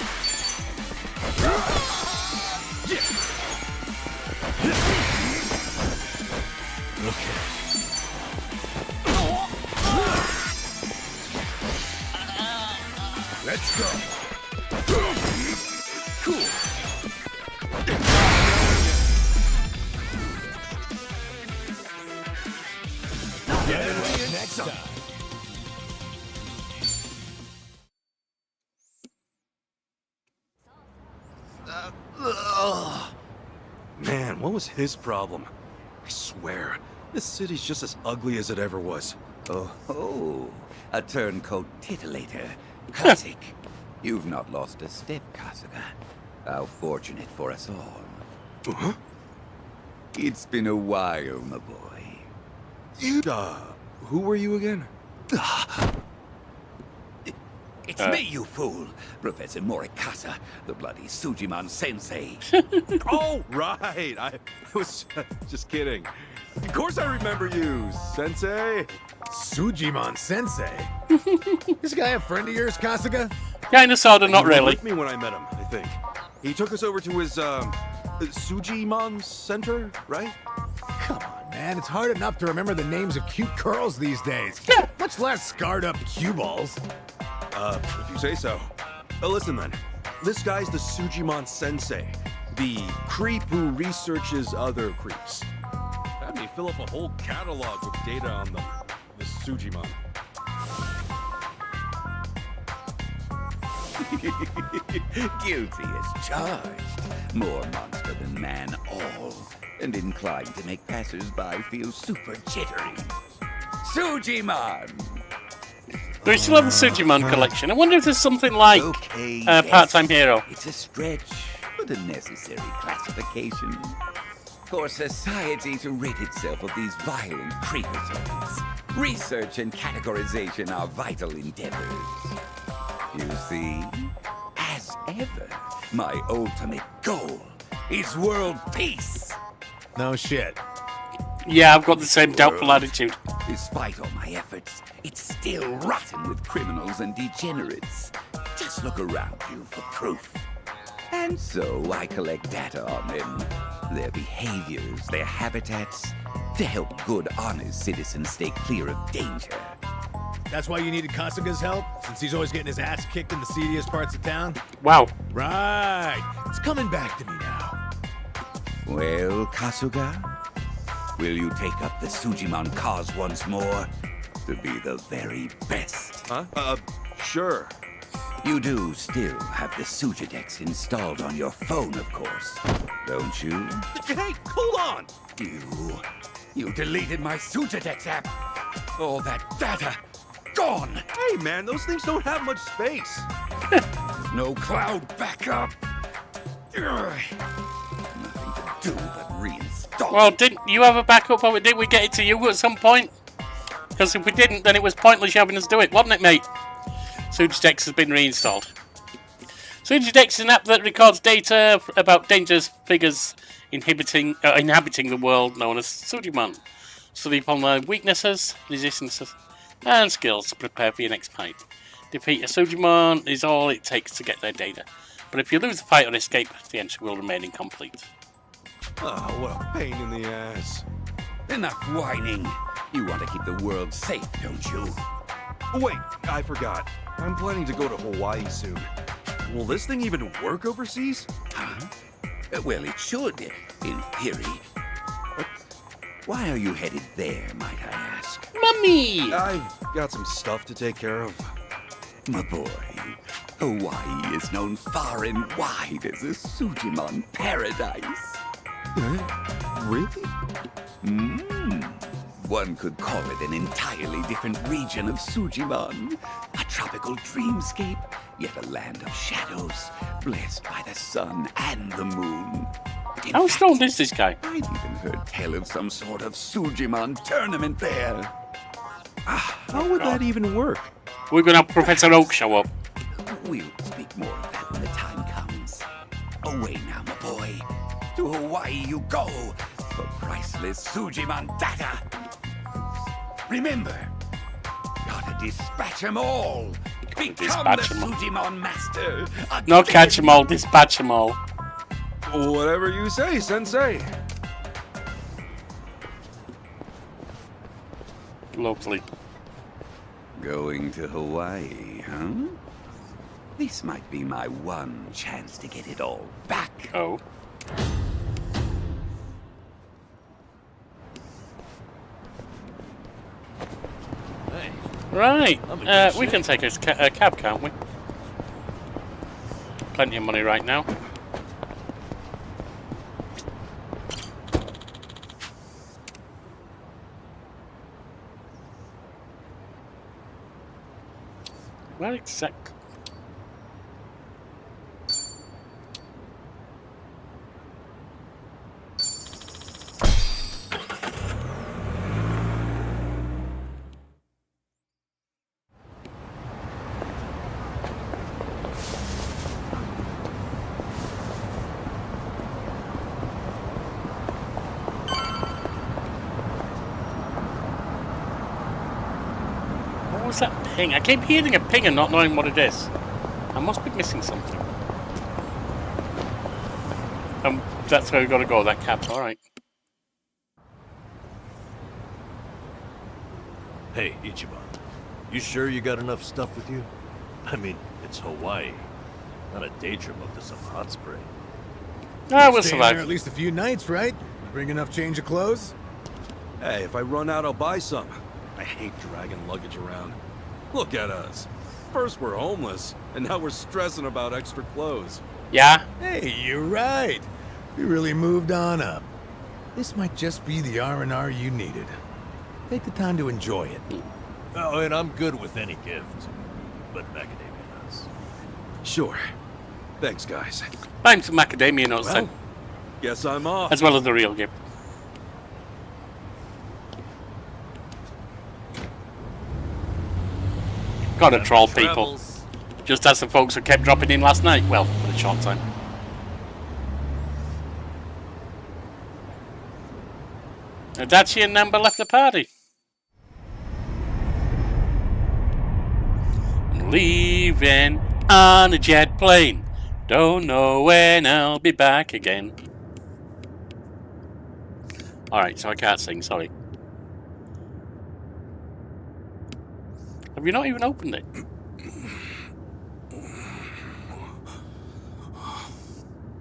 Let's go. Cool. Yeah, next time. Man, what was his problem? I swear, this city's just as ugly as it ever was. Oh, a turncoat titillator. Classic. You've not lost a step, Kasuga. How fortunate for us all. Huh? It's been a while, my boy. You, who were you again? It's me, you fool! Professor Morikasa, the bloody Sujiman sensei. Oh, right. I was just kidding. Of course I remember you, Sensei. Sujimon Sensei? This guy a friend of yours, Kasuga? Kinda, sorta, not He was really. with me when I met him, I think. He took us over to his, Sujimon Center, right? Come on, man. It's hard enough to remember the names of cute girls these days. Much less scarred up cue balls. If you say so. Listen then. This guy's the Sujimon Sensei, the creep who researches other creeps. Had me fill up a whole catalog with data on them. The Sujimon. Guilty as charged. More monster than man all. And inclined to make passers-by feel super jittery. Sujiman! Do we still have the Sujimon collection? I wonder if there's something like Okay, Part-Time Hero. It's a stretch, but a necessary classification. For society to rid itself of these violent creepazoids, research and categorization are vital endeavors. You see, as ever, my ultimate goal is world peace. No shit. Yeah, I've got the same doubtful attitude. Despite all my efforts, it's still rotten with criminals and degenerates. Just look around you for proof. And so I collect data on them, their behaviors, their habitats, to help good, honest citizens stay clear of danger. That's why you needed Kasuga's help? Since he's always getting his ass kicked in the seediest parts of town? Wow. Right. It's coming back to me now. Well, Kasuga, will you take up the Sujimon cause once more to be the very best? Huh? Sure. You do still have the Sujidex installed on your phone, of course, don't you? Hey, hold on! You deleted my Sujidex app. All that data, gone. Hey, man, those things don't have much space. No cloud backup. Nothing to do but reinstall. Well, didn't you have a backup of it? Did we get it to you at some point? Because if we didn't, then it was pointless you having us do it, wasn't it, mate? Sujidex has been reinstalled. Sujidex is an app that records data about dangerous figures inhabiting the world known as Sujimon. Study upon their weaknesses, resistances, and skills to prepare for your next fight. Defeat a Sujimon is all it takes to get their data. But if you lose the fight or escape, the entry will remain incomplete. Oh, what a pain in the ass. Enough whining. You want to keep the world safe, don't you? Wait, I forgot. I'm planning to go to Hawaii soon. Will this thing even work overseas? Huh? Well, it should, in theory. But why are you headed there, might I ask? Mummy! I've got some stuff to take care of. My boy, Hawaii is known far and wide as a Sujimon paradise. Really? One could call it an entirely different region of Sujiman. A tropical dreamscape, yet a land of shadows, blessed by the sun and the moon. How stoned is this guy? I've even heard tell of some sort of Sujiman tournament there. How would that even work? We're gonna have Professor Oak show up. We'll speak more of that when the time comes. Away now, my boy. To Hawaii you go for priceless Sujiman data. Remember, gotta dispatch 'em all. Become Dispatch the 'em all. Sujiman master. Not catch 'em all, dispatch 'em all. Whatever you say, Sensei. Lovely. Going to Hawaii, huh? This might be my one chance to get it all back. Oh. Right. We can take a cab, can't we? Plenty of money right now. Where exactly? What was that ping? I keep hearing a ping and not knowing what it is. I must be missing something. That's where we gotta go, that cab's alright. Hey, Ichiban. You sure you got enough stuff with you? I mean, it's Hawaii. Not a day trip up to some hot spring. Ah, we'll Staying there survive. at least a few nights, right? Bring enough change of clothes? Hey, if I run out, I'll buy some. I hate dragging luggage around. Look at us. First we're homeless, and now we're stressing about extra clothes. Yeah? Hey, you're right. We really moved on up. This might just be the R&R you needed. Take the time to enjoy it. Oh, and I'm good with any gift. But macadamia nuts. Sure. Thanks, guys. Buy him some macadamia nuts then. Well, guess I'm off. As well as the real gift. Gotta troll people. Just as the folks who kept dropping in last night. Well, for a short time. Adachi and Namba left the party. Leaving on a jet plane. Don't know when I'll be back again. Alright, so I can't sing, sorry. Have you not even opened it?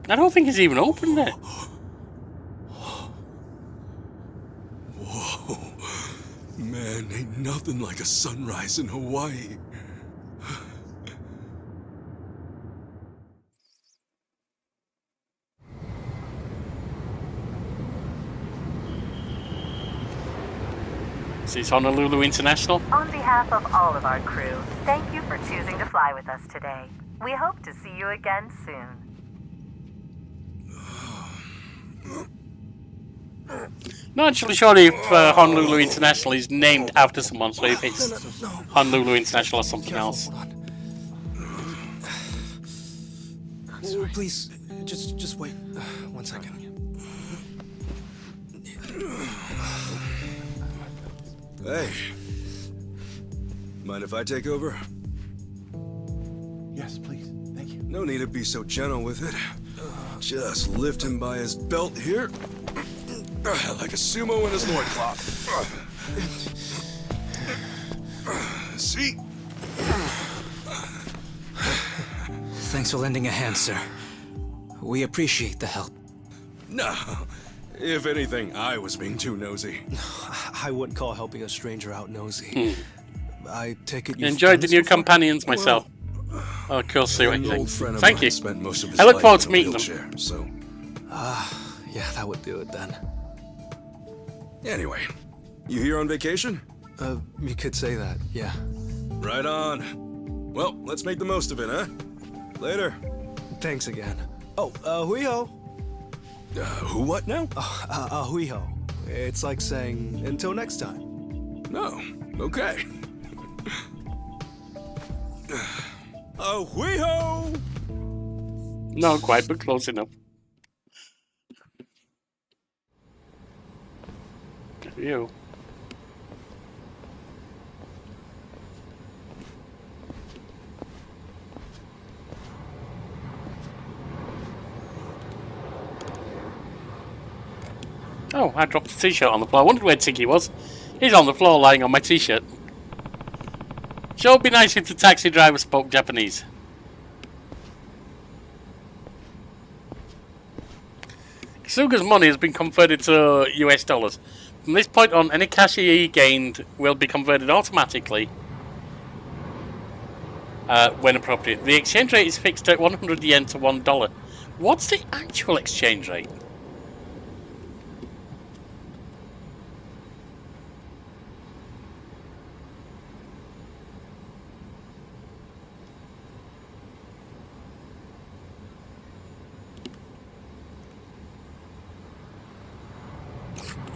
I don't think he's even opened it. Whoa. Man, ain't nothing like a sunrise in Hawaii. Is this Honolulu International? On behalf of all of our crew, thank you for choosing to fly with us today. We hope to see you again soon. Not actually sure if Honolulu International is named after someone, so if it's Honolulu International or something else. Oh, please, just wait 1 second. Hey. Mind if I take over? Yes, please. Thank you. No need to be so gentle with it. Just lift him by his belt here. Like a sumo in his loincloth. See? Thanks for lending a hand, sir. We appreciate the help. No. If anything, I was being too nosy. I wouldn't call helping a stranger out nosy. I take it you Enjoyed the new companions myself. Oh, cool, see what you An old think. friend of Thank mine you. spent most of his I look life forward to in a meeting them. wheelchair, so Yeah, that would do it then. You here on vacation? You could say that, yeah. Right on. Well, let's make the most of it, huh? Later. Thanks again. Oh, huiho. Who what now? Huiho. It's like saying, until next time. No. Okay. Huiho! Not quite, but close enough. You. Oh, I dropped a t-shirt on the floor. I wondered where Tiki was. He's on the floor lying on my t-shirt. Sure would be nice if the taxi driver spoke Japanese. Kasuga's money has been converted to US dollars. From this point on, any cash he gained will be converted automatically when appropriate. The exchange rate is fixed at 100 yen to $1. What's the actual exchange rate?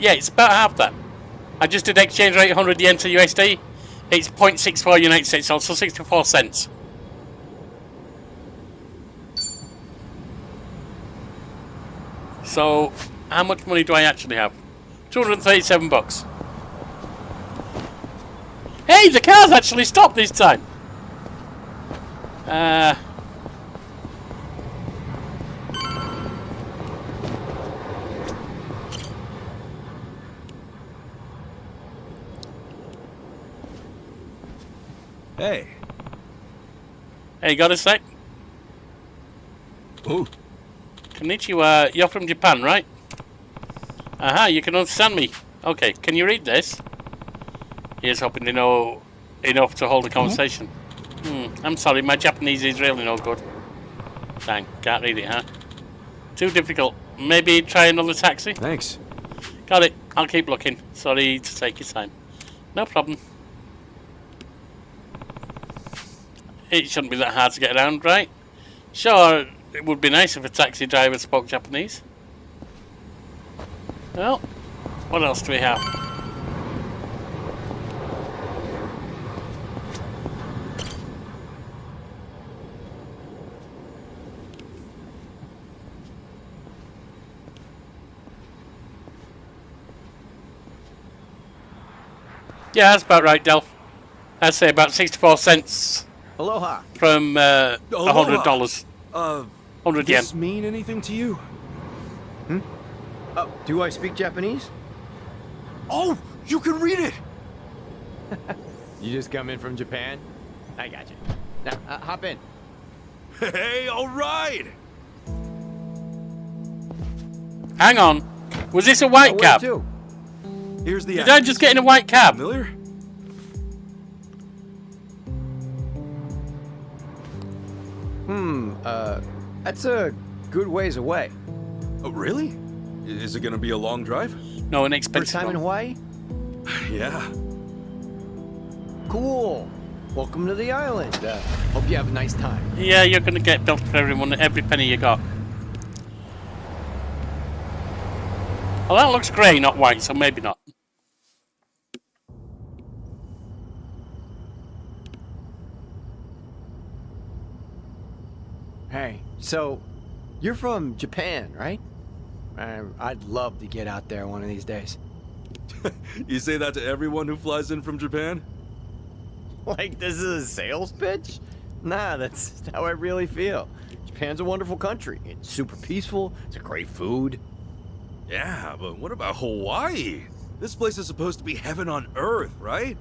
Yeah, it's about half that. I just did exchange rate 100 yen to USD. It's 0.64 United States dollars, so 64 cents. So, how much money do I actually have? 237 bucks. Hey, the car's actually stopped this time. Hey. Hey, got a sec? Ooh. Konnichiwa, you're from Japan, right? Aha, you can understand me. Okay, can you read this? He's hoping to know enough to hold a conversation. I'm sorry, my Japanese is really no good. Dang, can't read it, huh? Too difficult. Maybe try another taxi? Thanks. Got it. I'll keep looking. Sorry to take your time. No problem. It shouldn't be that hard to get around, right? Sure, it would be nice if a taxi driver spoke Japanese. Well, what else do we have? Yeah, that's about right, Delph. I'd say about 64 cents. Aloha. From $100. 100 yen. Does this mean anything to you? Do I speak Japanese? Oh, you can read it! You just come in from Japan? I got you. Now, hop in. Hey, all right! Hang on. Was this a white cab? Too. Here's the Did I just get in a white cab? Familiar? That's a good ways away. Oh, really? Is it gonna be a long drive? No, an expensive First time in Hawaii? Yeah. Cool. Welcome to the island. Hope you have a nice time. Yeah, you're gonna get built for everyone, every penny you got. Well, that looks grey, not white, so maybe not. Hey, so you're from Japan, right? I'd love to get out there one of these days. You say that to everyone who flies in from Japan? Like this is a sales pitch? Nah, that's how I really feel. Japan's a wonderful country. It's super peaceful. It's a great food. Yeah, but what about Hawaii? This place is supposed to be heaven on earth, right?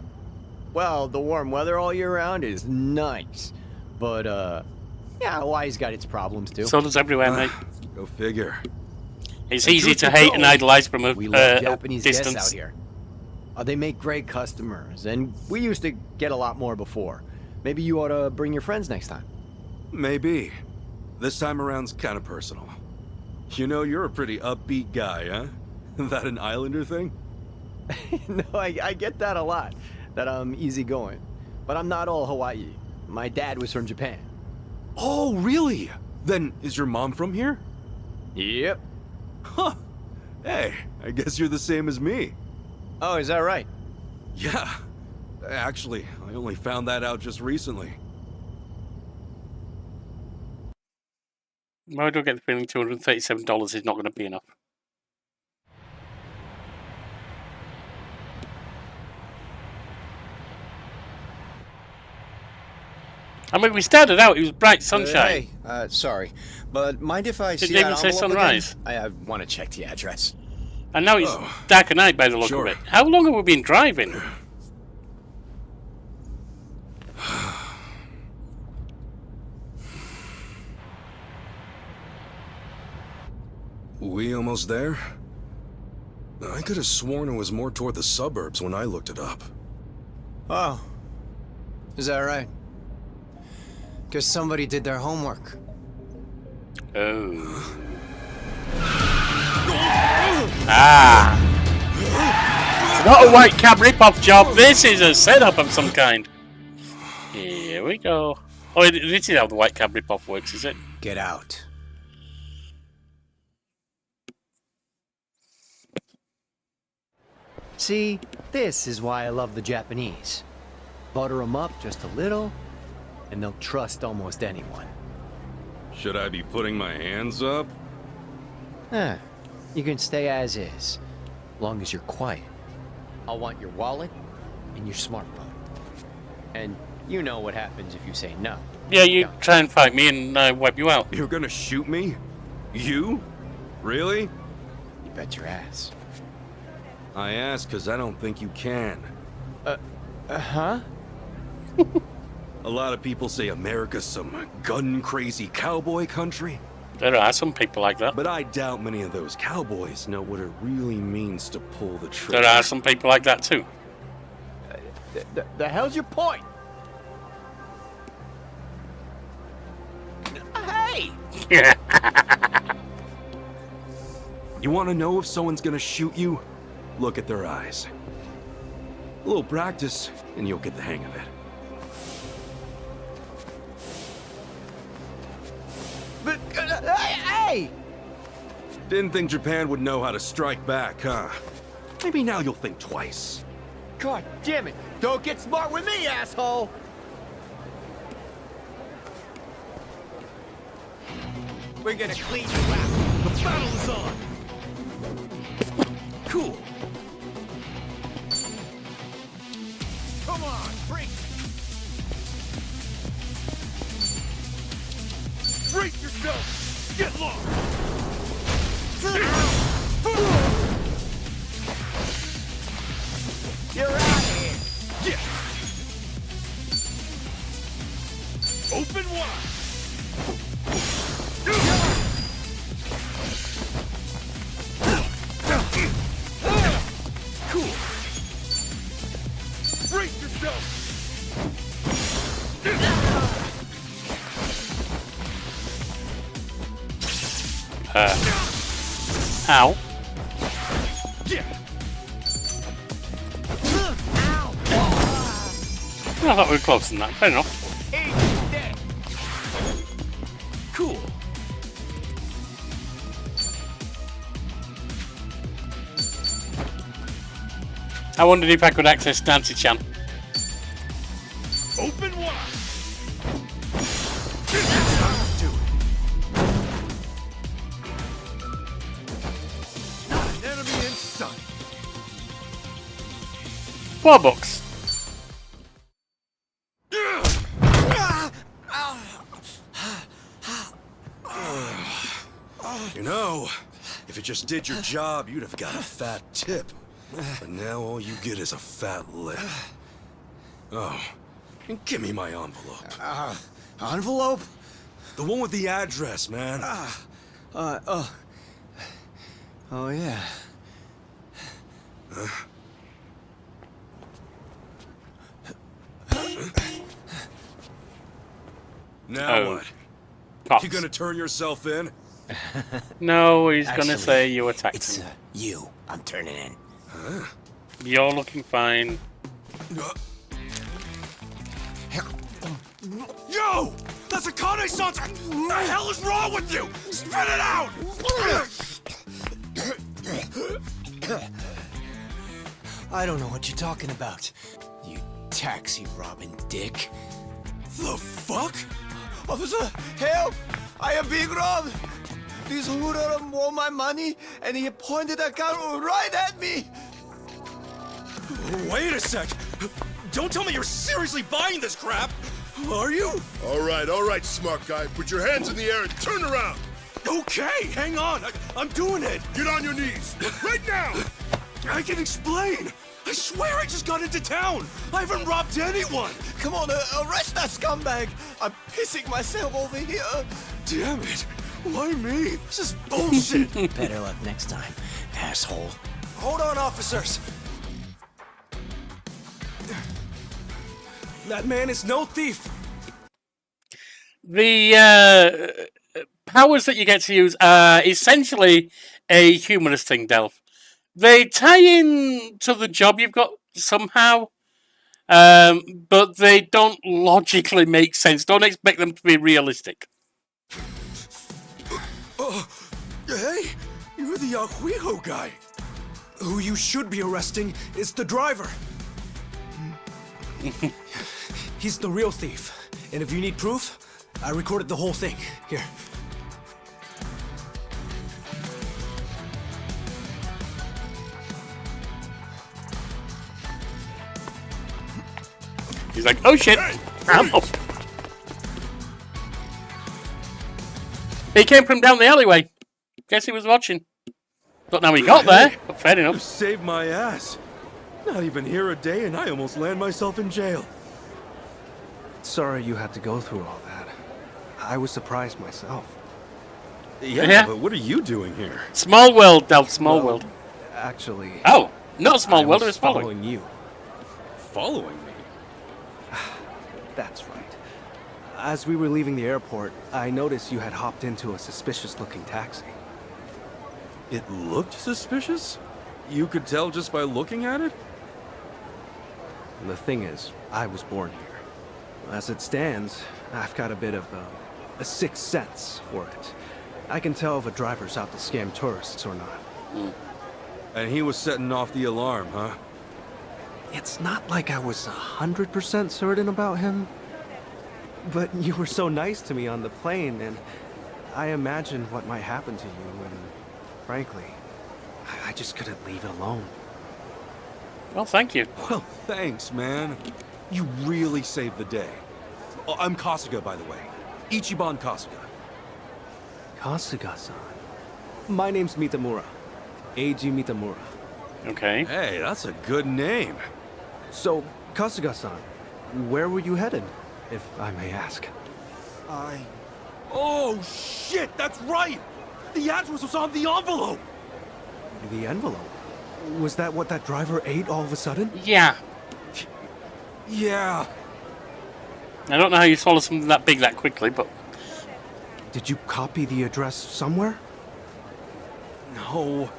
Well, the warm weather all year round is nice. But, yeah, Hawaii's got its problems, too. So does everywhere, mate. Go figure. It's easy to hate and idolize from a We love Japanese distance. guests out here. They make great customers, and we used to get a lot more before. Maybe you ought to bring your friends next time. Maybe. This time around's kind of personal. You know, you're a pretty upbeat guy, huh? That an Islander thing? No, I get that a lot. That I'm easygoing. But I'm not all Hawaii. My dad was from Japan. Oh, really? Then is your mom from here? Yep. Huh. Hey, I guess you're the same as me. Oh, is that right? Yeah. Actually, I only found that out just recently. Why do I get the feeling $237 is not going to be enough? I mean, we started out, it was bright sunshine. Hey, sorry. But mind if I see Didn't that even say envelope sunrise. again? I want to check the address. And now it's dark at night by the look Sure. of it. How long have we been driving? We almost there? I could have sworn it was more toward the suburbs when I looked it up. Oh. Is that right? Guess somebody did their homework. Oh. Ah! It's not a white cab rip-off job, this is a setup of some kind. Here we go. Oh, this is how the white cab rip-off works, is it? Get out. See, this is why I love the Japanese. Butter them up just a little, and they'll trust almost anyone. Should I be putting my hands up? You can stay as is, long as you're quiet. I'll want your wallet and your smartphone. And you know what happens if you say no. Yeah, you try and fight me and I wipe you out. You're gonna shoot me? You? Really? You bet your ass. I ask because I don't think you can. Huh? A lot of people say America's some gun-crazy cowboy country. There are some people like that. But I doubt many of those cowboys know what it really means to pull the trigger. There are some people like that too. The hell's your point? Hey! You want to know if someone's gonna shoot you? Look at their eyes. A little practice, and you'll get the hang of it. But, hey! Didn't think Japan would know how to strike back, huh? Maybe now you'll think twice. God damn it! Don't get smart with me, asshole! We're gonna clean you out. The battle is on! Cool. Come on, break! Break yourself! Get lost! You're out of here! Yeah! Open wide! Cool! Break yourself! Ow. Yeah! I thought we were close than that. Fair enough. Cool! I wondered if I could access Nancy-chan. Open wide! Not an enemy in sight! War books. You know, if it just did your job, you'd have got a fat tip. But now all you get is a fat lip. Oh, and give me my envelope. Envelope? The one with the address, man. Oh yeah. Now what? Pops. You gonna turn yourself in? No, he's gonna Actually, say you attacked It's him. you I'm turning in. Huh? You're looking fine. Yo! That's a Kane-san! What the hell is wrong with you? Spit it out! I don't know what you're talking about, you taxi-robbing dick. The fuck? Officer, help! I am being robbed! This hoodlum won my money, and he pointed a gun right at me! Wait a sec! Don't tell me you're seriously buying this crap! Are you? All right, smart guy. Put your hands in the air and turn around. Okay, hang on. I'm doing it. Get on your knees. Right now. I can explain. I swear I just got into town. I haven't robbed anyone. Come on, arrest that scumbag! I'm pissing myself over here! Damn it. Why me? This is bullshit. Better luck next time, asshole. Hold on, officers. That man is no thief. The powers that you get to use are essentially a humorous thing, Delph. They tie in to the job you've got somehow, but they don't logically make sense. Don't expect them to be realistic. Hey, you're the Yakuza guy. Who you should be arresting is the driver. He's the real thief. And if you need proof, I recorded the whole thing. Here. He's like, oh shit, I'm off. He came from down the alleyway. Guess he was watching. Don't know how he got there, but fair enough. You saved my ass. Not even here a day and I almost land myself in jail. Sorry you had to go through all that. I was surprised myself. Yeah, but what are you doing here? Small world, Delph, small world. Actually... Oh, not a small world, it was following you. Following me? That's right. As we were leaving the airport, I noticed you had hopped into a suspicious-looking taxi. It looked suspicious? You could tell just by looking at it? And the thing is, I was born here. As it stands, I've got a bit of a sixth sense for it. I can tell if a driver's out to scam tourists or not. And he was setting off the alarm, huh? It's not like I was 100% certain about him. But you were so nice to me on the plane, and I imagined what might happen to you, and frankly, I just couldn't leave it alone. Well, thank you. Well, thanks, man. You really saved the day. Oh, I'm Kasuga, by the way. Ichiban Kasuga. Kasuga-san. My name's Mitamura. Eiji Mitamura. Okay. Hey, that's a good name. So, Kasuga-san, where were you headed, if I may ask? Oh, shit, that's right! The address was on the envelope! The envelope? Was that what that driver ate all of a sudden? Yeah. Yeah. I don't know how you swallow something that big that quickly, but... Did you copy the address somewhere? No.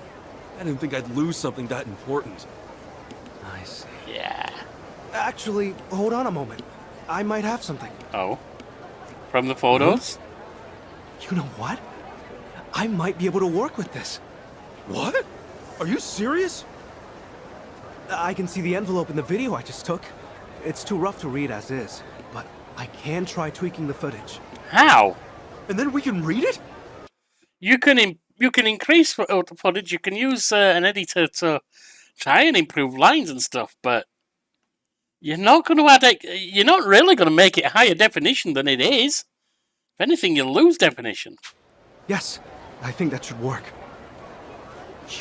I didn't think I'd lose something that important. I see. Yeah. Actually, hold on a moment. I might have something. Oh? From the photos? You know what? I might be able to work with this. What? Are you serious? I can see the envelope in the video I just took. It's too rough to read as is, but I can try tweaking the footage. How? And then we can read it? You can increase the footage. You can use an editor to try and improve lines and stuff, but you're not going to add it. You're not really going to make it higher definition than it is. If anything, you'll lose definition. Yes, I think that should work.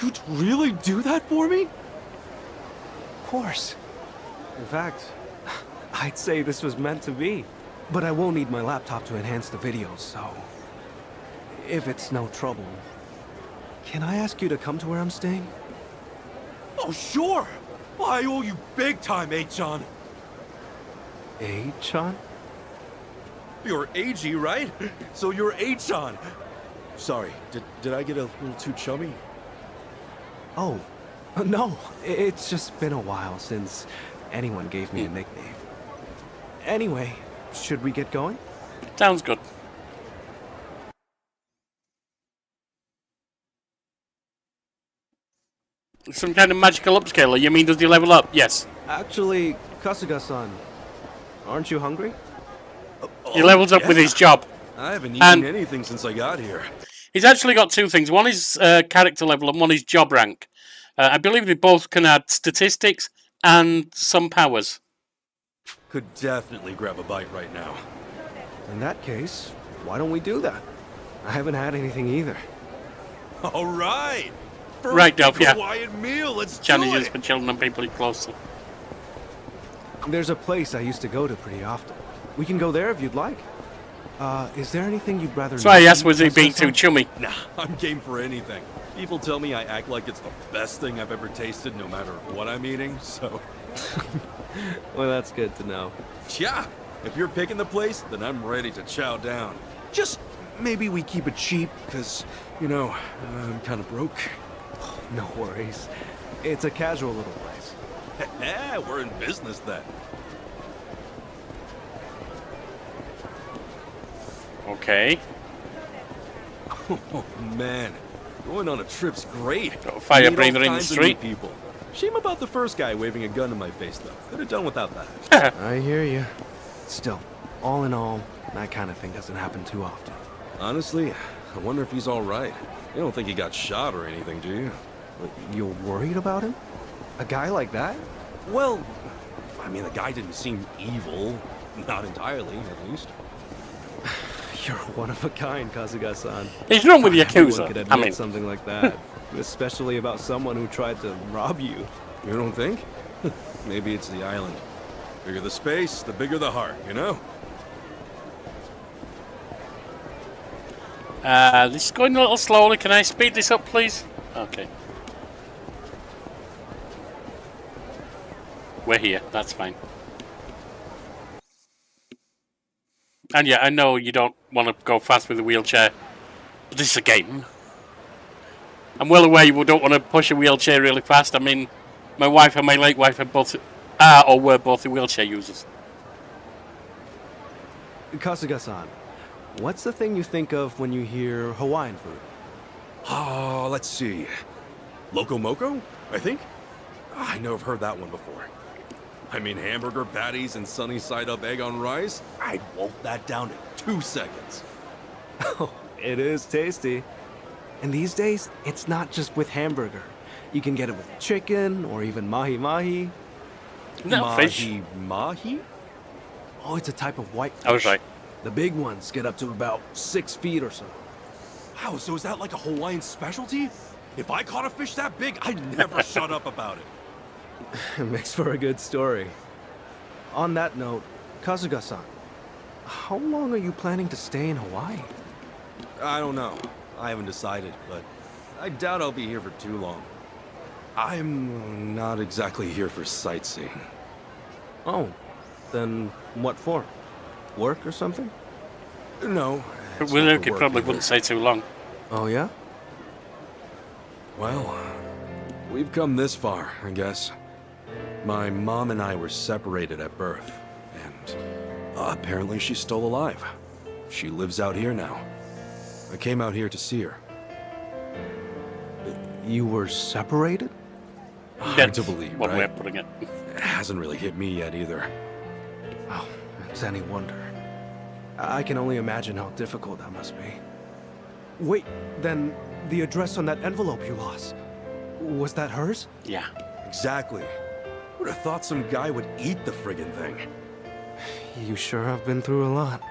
You'd really do that for me? Of course. In fact, I'd say this was meant to be. But I won't need my laptop to enhance the videos, so... if it's no trouble, can I ask you to come to where I'm staying? Oh, sure! Well, I owe you big time, A-chan. A-chan? You're A-G, right? So you're A-chan. Sorry, did I get a little too chummy? Oh, No, it's just been a while since anyone gave me a nickname. Anyway, should we get going? Sounds good. Some kind of magical upscaler. You mean does he level up? Yes. Actually, Kasuga-san, aren't you hungry? He levels up with his job. I haven't eaten anything since I got here. He's actually got two things. One is character level and one is job rank. I believe they both can add statistics and some powers. Could definitely grab a bite right now. In that case, why don't we do that? I haven't had anything either. All right. Right, Delph, yeah. Hawaiian meal. Let's Challenges do it. for children and people closely. There's a place I used to go to pretty often. We can go there if you'd like. Is there anything you'd rather? That's why I asked, was he being too chummy? Nah, I'm game for anything. People tell me I act like it's the best thing I've ever tasted, no matter what I'm eating, so... Well, that's good to know. Yeah, if you're picking the place, then I'm ready to chow down. Just maybe we keep it cheap, because, you know, I'm kind of broke. No worries. It's a casual little place. Yeah, we're in business then. Okay. Oh, man. Going on a trip's great. Got a fire Meet breather all in the kinds of new street. people. Shame about the first guy waving a gun in my face, though. Could have done without that. I hear you. Still, all in all, that kind of thing doesn't happen too often. Honestly, I wonder if he's all right. You don't think he got shot or anything, do you? You're worried about him? A guy like that? Well, I mean, the guy didn't seem evil. Not entirely, at least. You're one of a kind, Kasuga-san. He's wrong with Everyone Yakuza. could I admit mean, something like that, especially about someone who tried to rob you. You don't think? Maybe it's the island. Bigger the space, the bigger the heart, you know? this is going a little slowly. Can I speed this up, please? Okay. We're here. That's fine. And yeah, I know you don't want to go fast with a wheelchair, but this is a game. I'm well aware you don't want to push a wheelchair really fast. I mean, my wife and my late wife are both or were both wheelchair users. Kasuga-san, what's the thing you think of when you hear Hawaiian food? Oh, let's see. Loco Moco, I think? I know I've heard that one before. I mean, hamburger patties and sunny side up egg on rice? I'd wolf that down in 2 seconds. Oh, it is tasty. And these days, it's not just with hamburger. You can get it with chicken or even mahi-mahi. Fish? Mahi? Oh, it's a type of white fish. I was right. The big ones get up to about 6 feet or so. Wow, so is that like a Hawaiian specialty? If I caught a fish that big, I'd never shut up about it. It makes for a good story. On that note, Kasuga-san, how long are you planning to stay in Hawaii? I don't know. I haven't decided, but I doubt I'll be here for too long. I'm not exactly here for sightseeing. Oh, then what for? Work or something? No. But Yorkie probably wouldn't say too long. Oh, yeah? Well, we've come this far, I guess. My mom and I were separated at birth, and apparently she's still alive. She lives out here now. I came out here to see her. You were separated? Hard to believe, one right? way of putting it. It hasn't really hit me yet either. Oh, it's any wonder. I can only imagine how difficult that must be. Wait, then the address on that envelope you lost, was that hers? Yeah. Exactly. Would have thought some guy would eat the friggin' thing. You sure have been through a lot.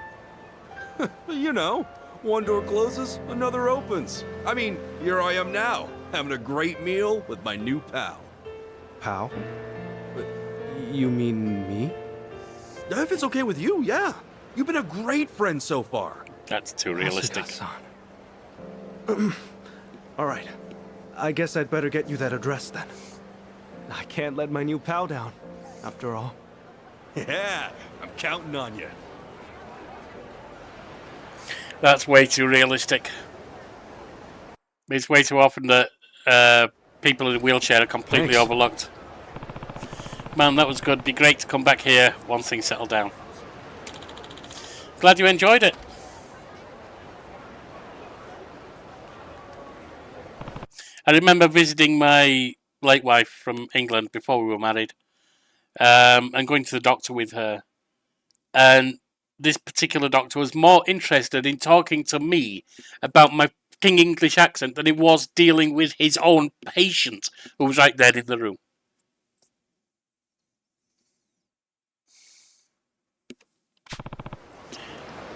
You know, one door closes, another opens. I mean, here I am now, having a great meal with my new pal. Pal? You mean me? If it's okay with you, yeah. You've been a great friend so far. That's too realistic. All right. I guess I'd better get you that address then. I can't let my new pal down, after all. Yeah, I'm counting on you. That's way too realistic. It's way too often that people in a wheelchair are completely Thanks. overlooked. Man, that was good. Be great to come back here once things settle down. Glad you enjoyed it. I remember visiting my late wife from England before we were married, and going to the doctor with her. And this particular doctor was more interested in talking to me about my fucking English accent than he was dealing with his own patient who was right there in the room.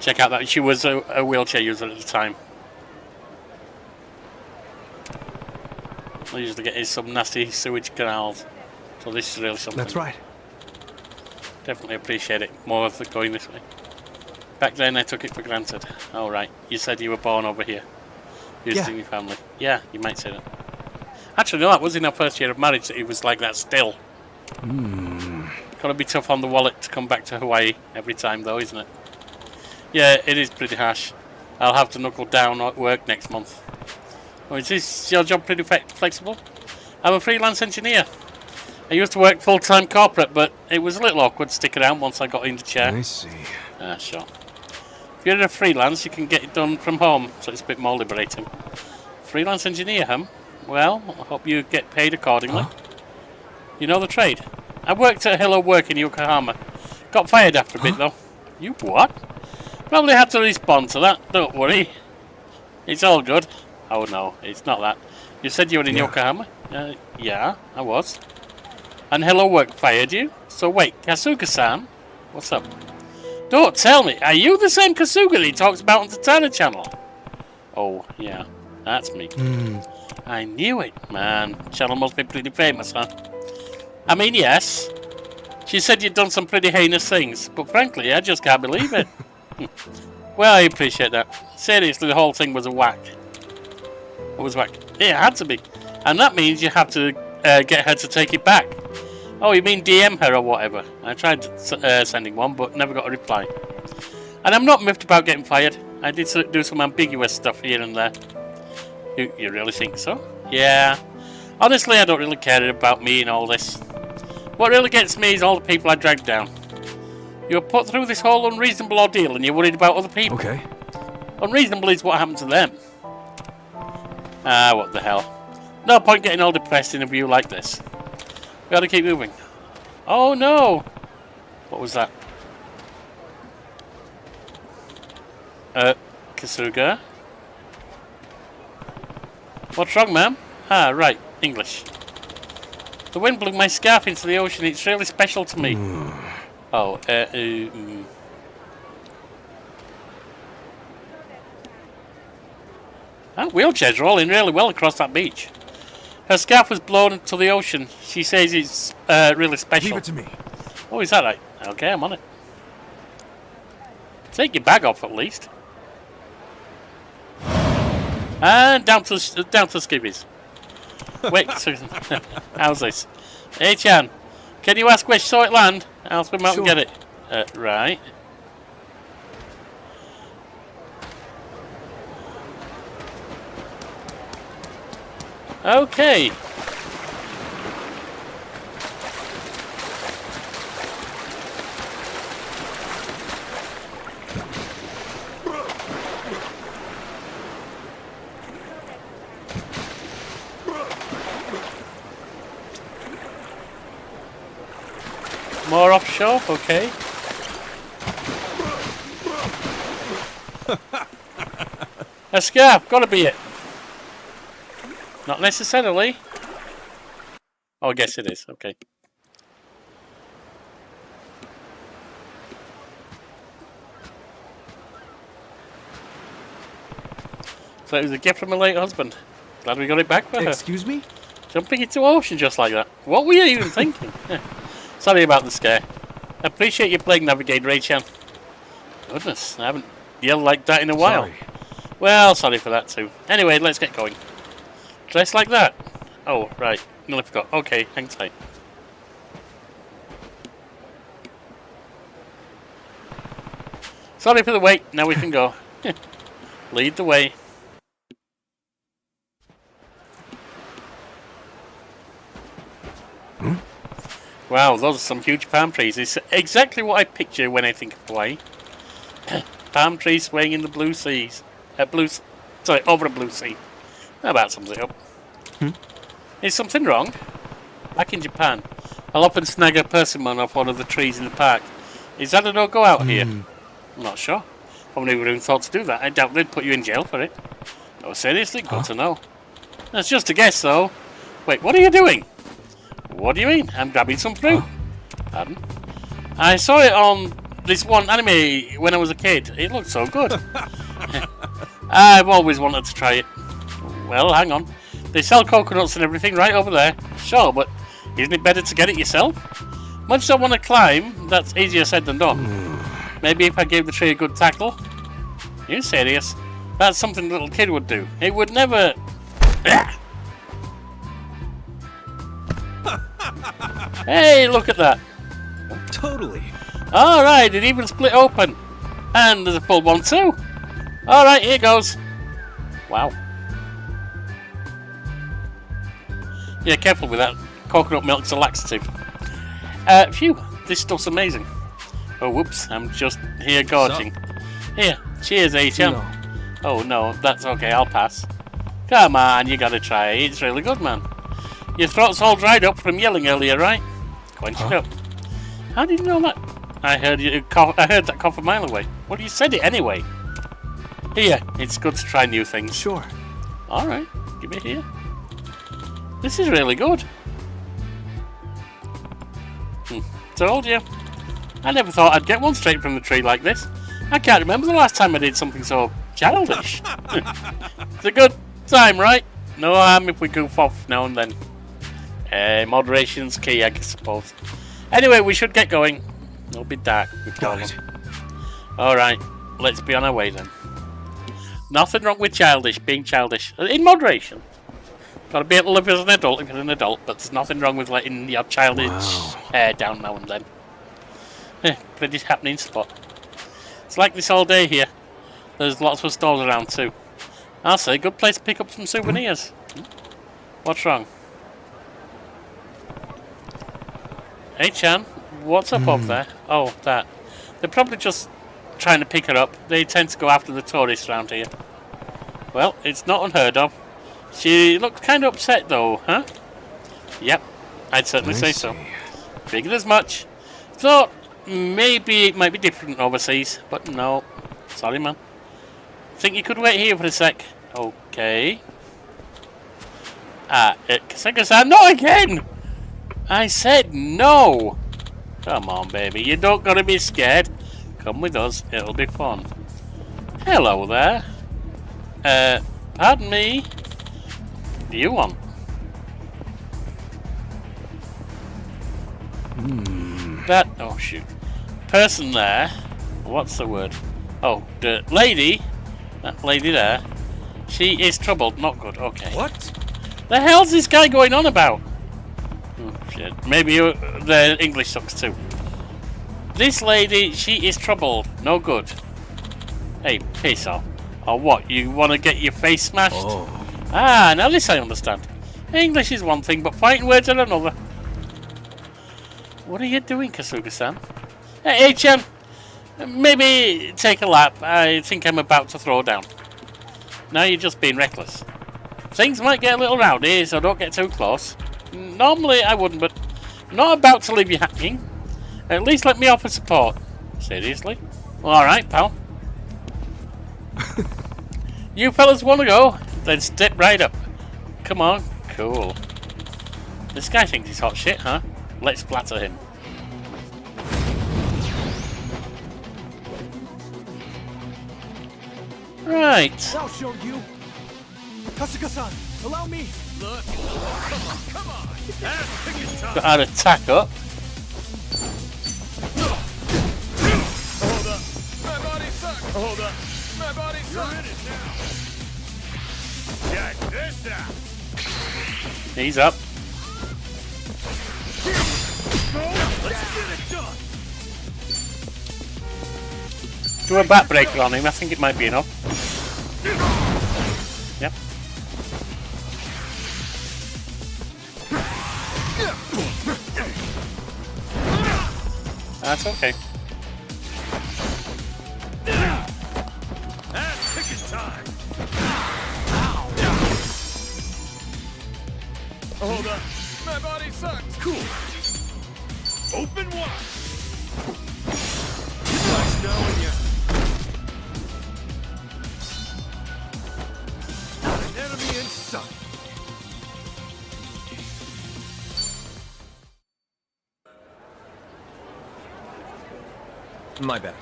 Check out that. She was a wheelchair user at the time. I usually get some nasty sewage canals. So this is really something. That's right. Definitely appreciate it more of going this way. Back then I took it for granted. Oh right, you said you were born over here. Visiting your family. Yeah, you might say that. Actually no, that was in our first year of marriage that it was like that still. Gotta be tough on the wallet to come back to Hawaii every time though, isn't it? Yeah, it is pretty harsh. I'll have to knuckle down at work next month. Oh, is this your job pretty flexible? I'm a freelance engineer. I used to work full-time corporate, but it was a little awkward to stick around once I got in the chair. I see. Sure. If you're a freelance, you can get it done from home, so it's a bit more liberating. Freelance engineer, huh? Well, I hope you get paid accordingly. You know the trade. I worked at Hello Work in Yokohama. Got fired after a bit, though. You what? Probably had to respond to that, don't worry. It's all good. Oh no, it's not that. You said you were in Yokohama? Yeah, I was. And Hello Work fired you? So wait, Kasuga-san? What's up? Don't tell me, are you the same Kasuga that he talks about on the Tana channel? Oh, yeah, that's me. I knew it, man. Channel must be pretty famous, huh? I mean, yes. She said you'd done some pretty heinous things, but frankly, I just can't believe it. Well, I appreciate that. Seriously, the whole thing was a whack. It was whack. It had to be. And that means you have to get her to take it back. Oh, you mean DM her or whatever? I tried sending one, but never got a reply. And I'm not miffed about getting fired. I did do some ambiguous stuff here and there. You really think so? Yeah. Honestly, I don't really care about me and all this. What really gets me is all the people I dragged down. You were put through this whole unreasonable ordeal and you're worried about other people. Okay. Unreasonable is what happened to them. Ah, what the hell. No point getting all depressed in a view like this. We gotta keep moving. Oh no! What was that? Kasuga? What's wrong, ma'am? Ah, right. English. The wind blew my scarf into the ocean. It's really special to me. Oh, wheelchairs are all in really well across that beach. Her scarf was blown into the ocean. She says it's really special. Leave it to me. Oh, is that right? Okay, I'm on it. Take your bag off at least. And down to skivvies. Wait, Susan. How's this? Hey, Chan. Can you ask where she saw it land? I'll swim out and get it. Right. Okay. More offshore, okay. A scarf, gotta be it. Not necessarily. Oh, I guess it is, okay. So it was a gift from my late husband. Glad we got it back for her. Excuse me? Jumping into ocean just like that. What were you even thinking? Sorry about the scare. Appreciate you playing Navigate, Ray-chan. Goodness, I haven't yelled like that in a while. Sorry. Well, sorry for that too. Anyway, let's get going. Dressed like that? Oh, right. Nearly forgot. Okay, hang tight. Sorry for the wait. Now we can go. Lead the way. Wow, those are some huge palm trees. It's exactly what I picture when I think of Hawaii. Palm trees swaying in the blue seas. Over the blue sea. That about sums it up. Is something wrong? Back in Japan, I'll often snag a persimmon off one of the trees in the park. Is that a no-go out here? I'm not sure. I've never even thought to do that. I doubt they'd put you in jail for it. No, seriously? Good to know. That's just a guess, though. Wait, what are you doing? What do you mean? I'm grabbing some fruit. Pardon? I saw it on this one anime when I was a kid. It looked so good. I've always wanted to try it. Well, hang on. They sell coconuts and everything right over there. Sure, but isn't it better to get it yourself? Much as I want to climb, that's easier said than done. Maybe if I gave the tree a good tackle? You're serious? That's something a little kid would do. It would never... Hey, look at that. Totally. Alright, it even split open. And there's a full one too. Alright, here goes. Wow. Yeah, careful with that. Coconut milk's a laxative. Phew, this stuff's amazing. Oh, whoops, I'm just here gorging. Here, cheers, H.M. Oh no, that's okay, I'll pass. Come on, you gotta try it. It's really good, man. Your throat's all dried up from yelling earlier, right? Quench it up. How did you know that? I heard that cough a mile away. Well, you said it anyway. Here, it's good to try new things. Sure. Alright, give it here. This is really good. Told you. I never thought I'd get one straight from the tree like this. I can't remember the last time I did something so childish. It's a good time, right? No harm if we goof off now and then. Moderation's key, I suppose. Anyway, we should get going. It'll be dark before long. Alright, let's be on our way then. Nothing wrong with being childish. In moderation. Gotta be able to live as an adult if you're an adult, but there's nothing wrong with letting your childish hair down now and then. Pretty happening spot. It's like this all day here. There's lots of stores around too. I'll say, good place to pick up some souvenirs. What's wrong? Hey Chan, what's up over there? Oh, that. They're probably just trying to pick her up. They tend to go after the tourists around here. Well, it's not unheard of. She looked kind of upset though, huh? Yep, I'd certainly say so. Figured as much. Thought maybe it might be different overseas, but no. Sorry, man. Think you could wait here for a sec? Okay. Kaseka-san, not again! I said no! Come on, baby, you don't gotta be scared. Come with us, it'll be fun. Hello there. Pardon me? What do you want? That, oh shoot. Person there, what's the word? Oh, the lady, that lady there, she is troubled, not good, okay. What? The hell's this guy going on about? Oh shit, maybe the English sucks too. This lady, she is troubled, no good. Hey, piss off. Or what, you want to get your face smashed? Oh. Ah, now this I understand. English is one thing, but fighting words are another. What are you doing, Kasuga-san? Hey, Chan, maybe take a lap. I think I'm about to throw down. Now you're just being reckless. Things might get a little rowdy, so don't get too close. Normally I wouldn't, but I'm not about to leave you hanging. At least let me offer support. Seriously? Alright, pal. You fellas want to go? Then step right up. Come on. Cool. This guy thinks he's hot shit, huh? Let's flatter him. Right. I'll show you. Kasuga-san, allow me. Look. Come on. Got our attack up. Hold up. My body sucks. Hold up. My body sucks. You're in it now. Check this out. He's up. Let's get it done. Do a backbreaker on him. I think it might be enough. Yep. That's okay. That's ticket time. Hold up. My body sucks. Cool. Open wide. Nice knowing you. Not an enemy in sight. My bad.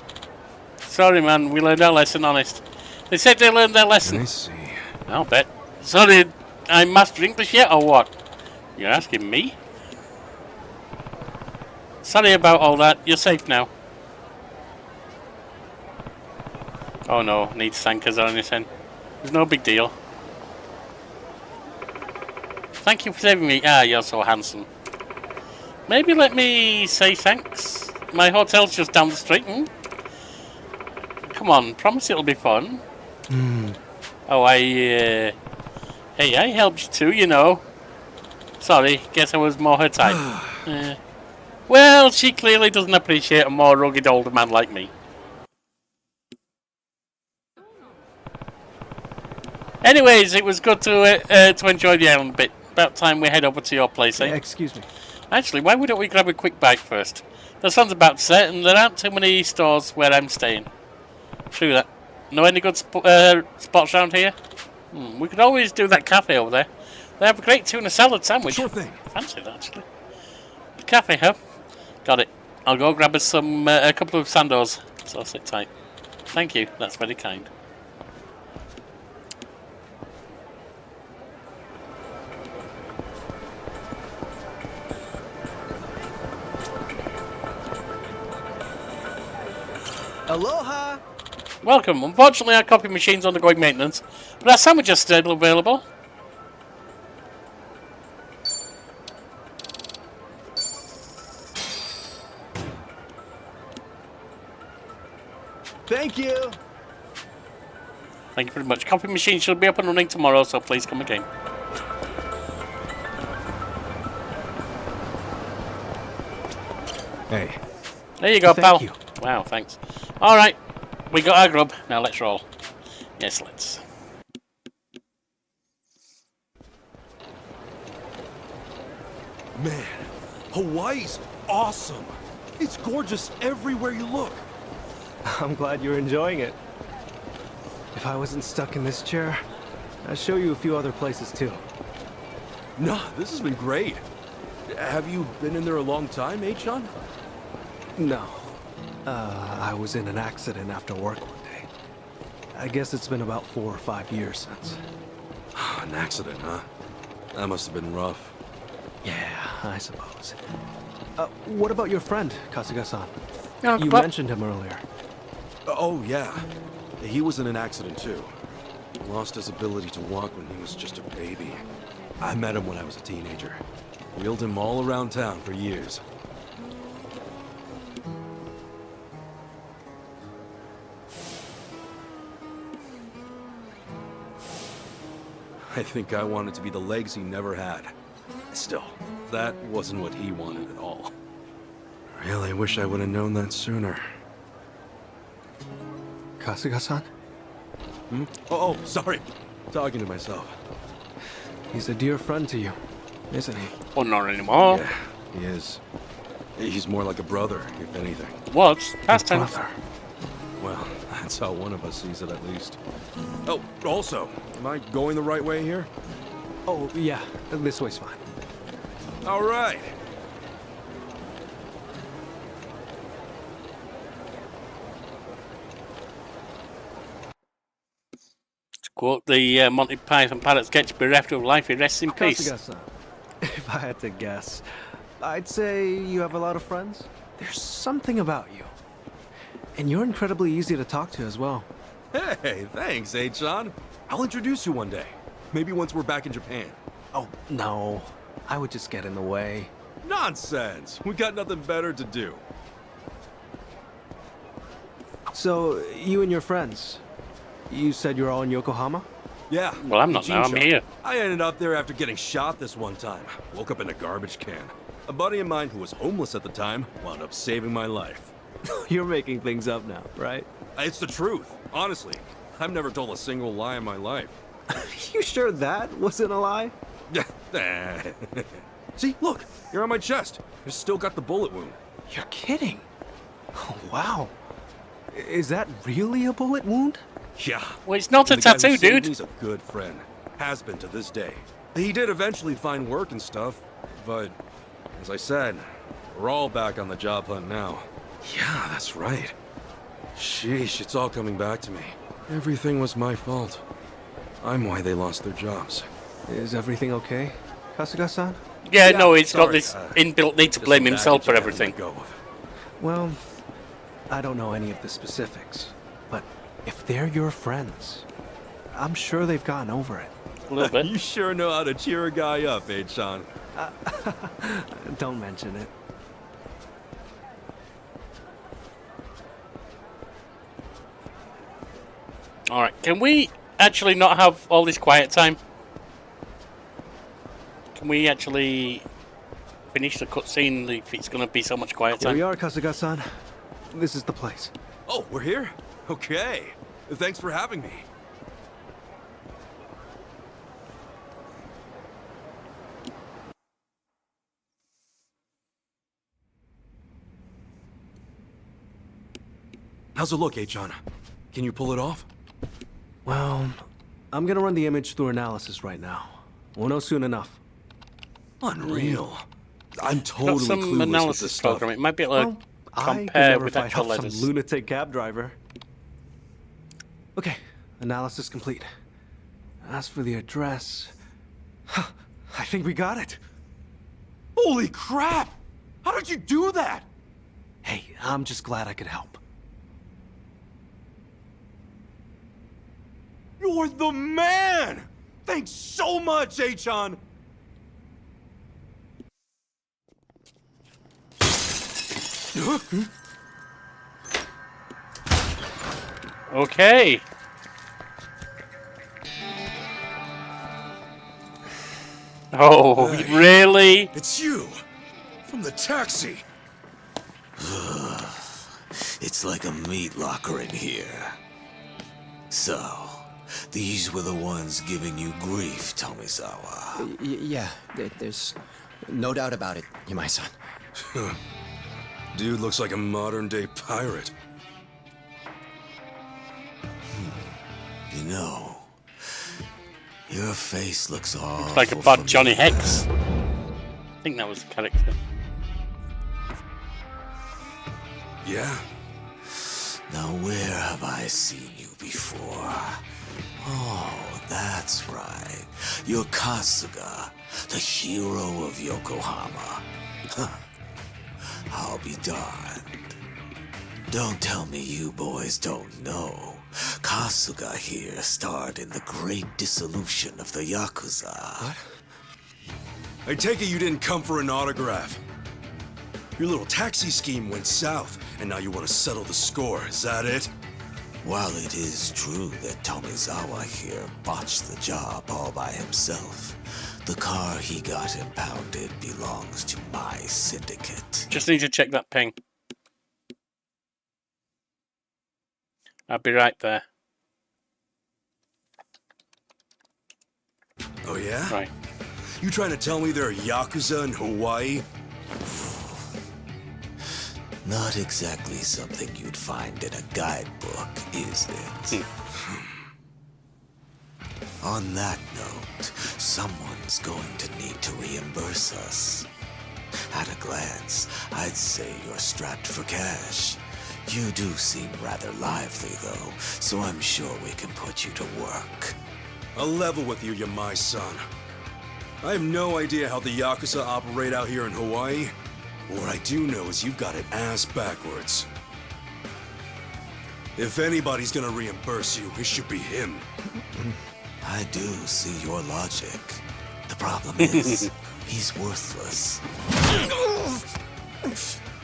Sorry, man. We learned our lesson, honest. They said they learned their lesson. I see. I'll bet. Sorry, I master English yet, or what? You're asking me? Sorry about all that. You're safe now. Oh no, needs sankers or anything. There's no big deal. Thank you for saving me. Ah, you're so handsome. Maybe let me say thanks. My hotel's just down the street. Come on, promise it'll be fun. Oh, hey, I helped you too, you know. Sorry, guess I was more her type. Well, she clearly doesn't appreciate a more rugged older man like me. Anyways, it was good to enjoy the island bit. About time we head over to your place, eh? Yeah, excuse me. Actually, why don't we grab a quick bite first? The sun's about to set, and there aren't too many stores where I'm staying. True that. Know any good spots around here? We could always do that cafe over there. They have a great tuna salad sandwich. Sure thing. Fancy that, actually. The cafe, huh? Got it. I'll go grab us a couple of sandos. So sit tight. Thank you. That's very kind. Aloha! Welcome. Unfortunately, our coffee machine's undergoing maintenance, but our sandwich is still available. Thank you! Thank you very much. Coffee machine should be up and running tomorrow, so please come again. Hey. There you go, Thank pal. you. Wow, thanks. Alright, we got our grub. Now let's roll. Yes, let's. Man, Hawaii's awesome. It's gorgeous everywhere you look. I'm glad you're enjoying it. If I wasn't stuck in this chair, I'd show you a few other places too. Nah, this has been great. Have you been in there a long time, H-John? No. I was in an accident after work one day. I guess it's been about 4 or 5 years since. An accident, huh? That must have been rough. Yeah, I suppose. What about your friend, Kasuga-san? Yeah, You mentioned him earlier. Oh, yeah. He was in an accident, too. Lost his ability to walk when he was just a baby. I met him when I was a teenager. Wheeled him all around town for years. I think I wanted to be the legs he never had. Still, that wasn't what he wanted at all. Really wish I would have known that sooner. Kasuga-san? Oh, sorry. Talking to myself. He's a dear friend to you, isn't he? Well, not anymore. Yeah, he is. He's more like a brother, if anything. What? Past tense. Brother. Well, that's how one of us sees it, at least. Oh, also, am I going the right way here? Oh, yeah. This way's fine. All right. To quote the Monty Python Pirate sketch, bereft of life, he rests in peace. Kasuga-san, if I had to guess, I'd say you have a lot of friends. There's something about you. And you're incredibly easy to talk to as well. Hey, thanks, H-John. I'll introduce you one day. Maybe once we're back in Japan. Oh, no. I would just get in the way. Nonsense! We got nothing better to do. So, you and your friends, you said you're all in Yokohama? Yeah. Well, I'm not now. I'm here. I ended up there after getting shot this one time. Woke up in a garbage can. A buddy of mine who was homeless at the time wound up saving my life. You're making things up now, right? It's the truth. Honestly, I've never told a single lie in my life. You sure that wasn't a lie? See, look, you're on my chest. You've still got the bullet wound. You're kidding. Oh, wow. Is that really a bullet wound? Yeah. Well, it's not a And the guy who tattoo, saved dude. me's a good friend. Has been to this day. He did eventually find work and stuff, but as I said, we're all back on the job hunt now. Yeah, that's right. Sheesh, it's all coming back to me. Everything was my fault. I'm why they lost their jobs. Is everything okay, Kasuga-san? Yeah, no, he's got sorry, this inbuilt need to blame himself for everything. Well, I don't know any of the specifics, but if they're your friends, I'm sure they've gotten over it. A little bit. You sure know how to cheer a guy up, eh, Sean? Don't mention it. Alright, can we actually not have all this quiet time? Can we actually finish the cutscene if it's going to be so much quiet Here time? we are, Kasuga-san. This is the place. Oh, we're here? Okay. Thanks for having me. How's it look, Achan? Can you pull it off? Well, I'm gonna run the image through analysis right now. We'll know soon enough. Unreal. I'm Got totally some clueless with this analysis stuff. program. It might be able to Well, I could compare never with fight actual off some letters. lunatic cab driver. Okay, analysis complete. As for the address, I think we got it. Holy crap! How did you do that? Hey, I'm just glad I could help. You're the man! Thanks so much, Achan! Okay. Oh, really? It's you! From the taxi! It's like a meat locker in here. So, these were the ones giving you grief, Tomizawa. Yeah, there's no doubt about it, Yamai-san. Dude looks like a modern-day pirate. You know, your face looks awful Looks like a bad Johnny Hex. I think that was the character. Yeah? Now where have I seen you before? Oh, that's right. You're Kasuga, the hero of Yokohama. Huh. I'll be darned. Don't tell me you boys don't know. Kasuga here starred in the great dissolution of the Yakuza. What? I take it you didn't come for an autograph. Your little taxi scheme went south, and now you want to settle the score, is that it? While it is true that Tomizawa here botched the job all by himself, the car he got impounded belongs to my syndicate. Just need to check that ping. I'll be right there. Oh yeah? Right. You trying to tell me there are Yakuza in Hawaii? Not exactly something you'd find in a guidebook, is it? On that note, someone's going to need to reimburse us. At a glance, I'd say you're strapped for cash. You do seem rather lively, though, so I'm sure we can put you to work. I'll level with you, you're my son. I have no idea how the Yakuza operate out here in Hawaii. What I do know is you've got it ass backwards. If anybody's gonna reimburse you, it should be him. I do see your logic. The problem is, he's worthless.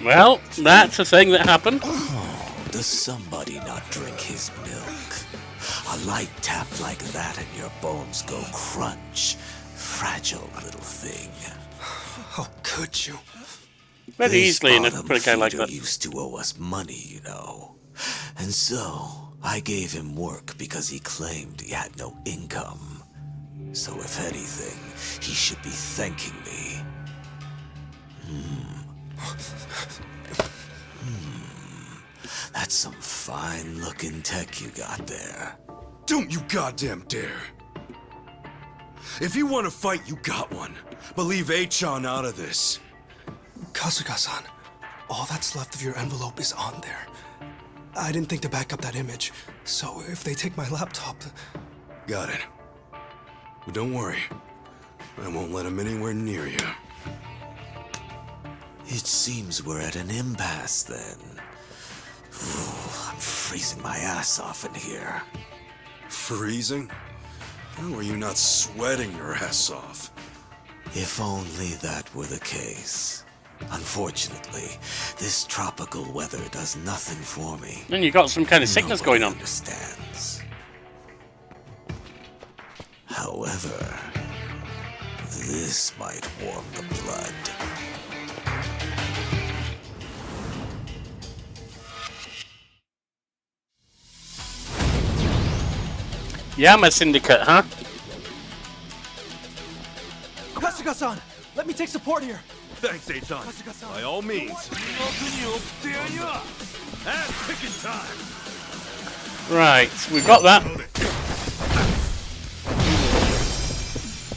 Well, that's a thing that happened. Oh, does somebody not drink his milk? A light tap like that and your bones go crunch. Fragile little thing. How could you? Very This easily in a bottom pretty guy like feeder that. used to owe us money, you know. And so, I gave him work because he claimed he had no income. So if anything, he should be thanking me. That's some fine-looking tech you got there. Don't you goddamn dare. If you want to fight, you got one. But leave Achan out of this. Kasuga-san, all that's left of your envelope is on there. I didn't think to back up that image, so if they take my laptop... Got it. But don't worry. I won't let him anywhere near you. It seems we're at an impasse then. I'm freezing my ass off in here. Freezing? How are you not sweating your ass off? If only that were the case. Unfortunately, this tropical weather does nothing for me. And you got some kind of sickness Nobody going on. Understands. However, this might warm the blood. Yeah, I'm a syndicate, huh? Kasuga-san, let me take support here. Thanks, Achan. By all means. Ass picking time. Right, we've got that.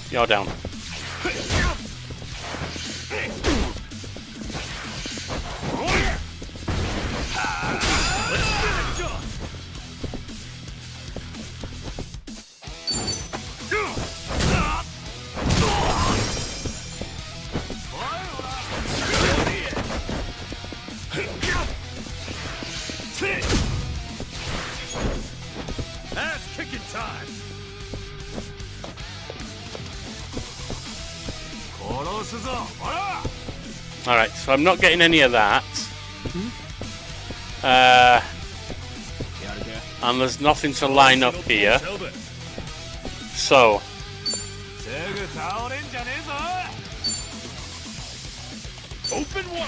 You're down. Ass kicking time. Alright, so I'm not getting any of that. And there's nothing to line up here. So. Open wide.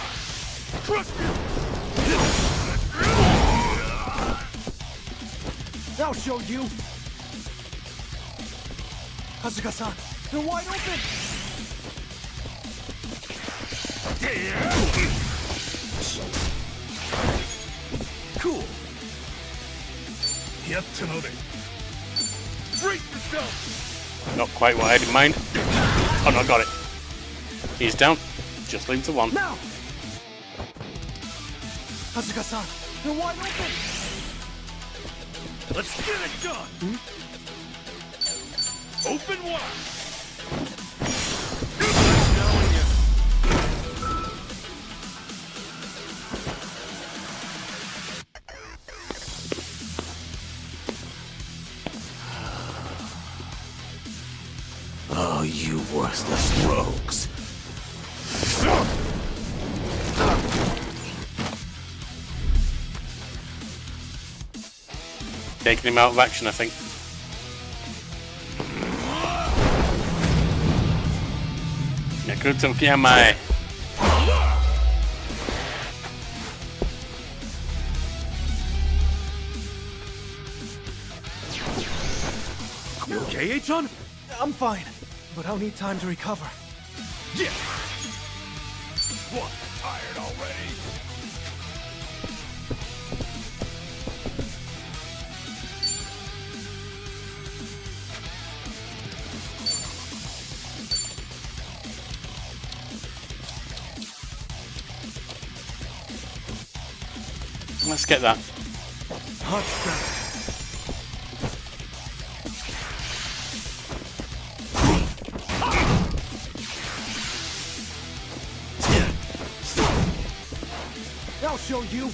I'll show you. Kasuga-san, they're wide open. Cool. Brace yourself. Not quite what I had in mind. Oh no, got it. He's down. Just leave the one. Now! Kasuga-san, they're wide open. Let's get it done. Open wide. Oh, you worthless rogues. Taking him out of action, I think. Yakuza Kiyamae. You okay, Achan? I'm fine, but I'll need time to recover. Yeah. What? Tired already? Let's get that. Hot strap. I'll show you.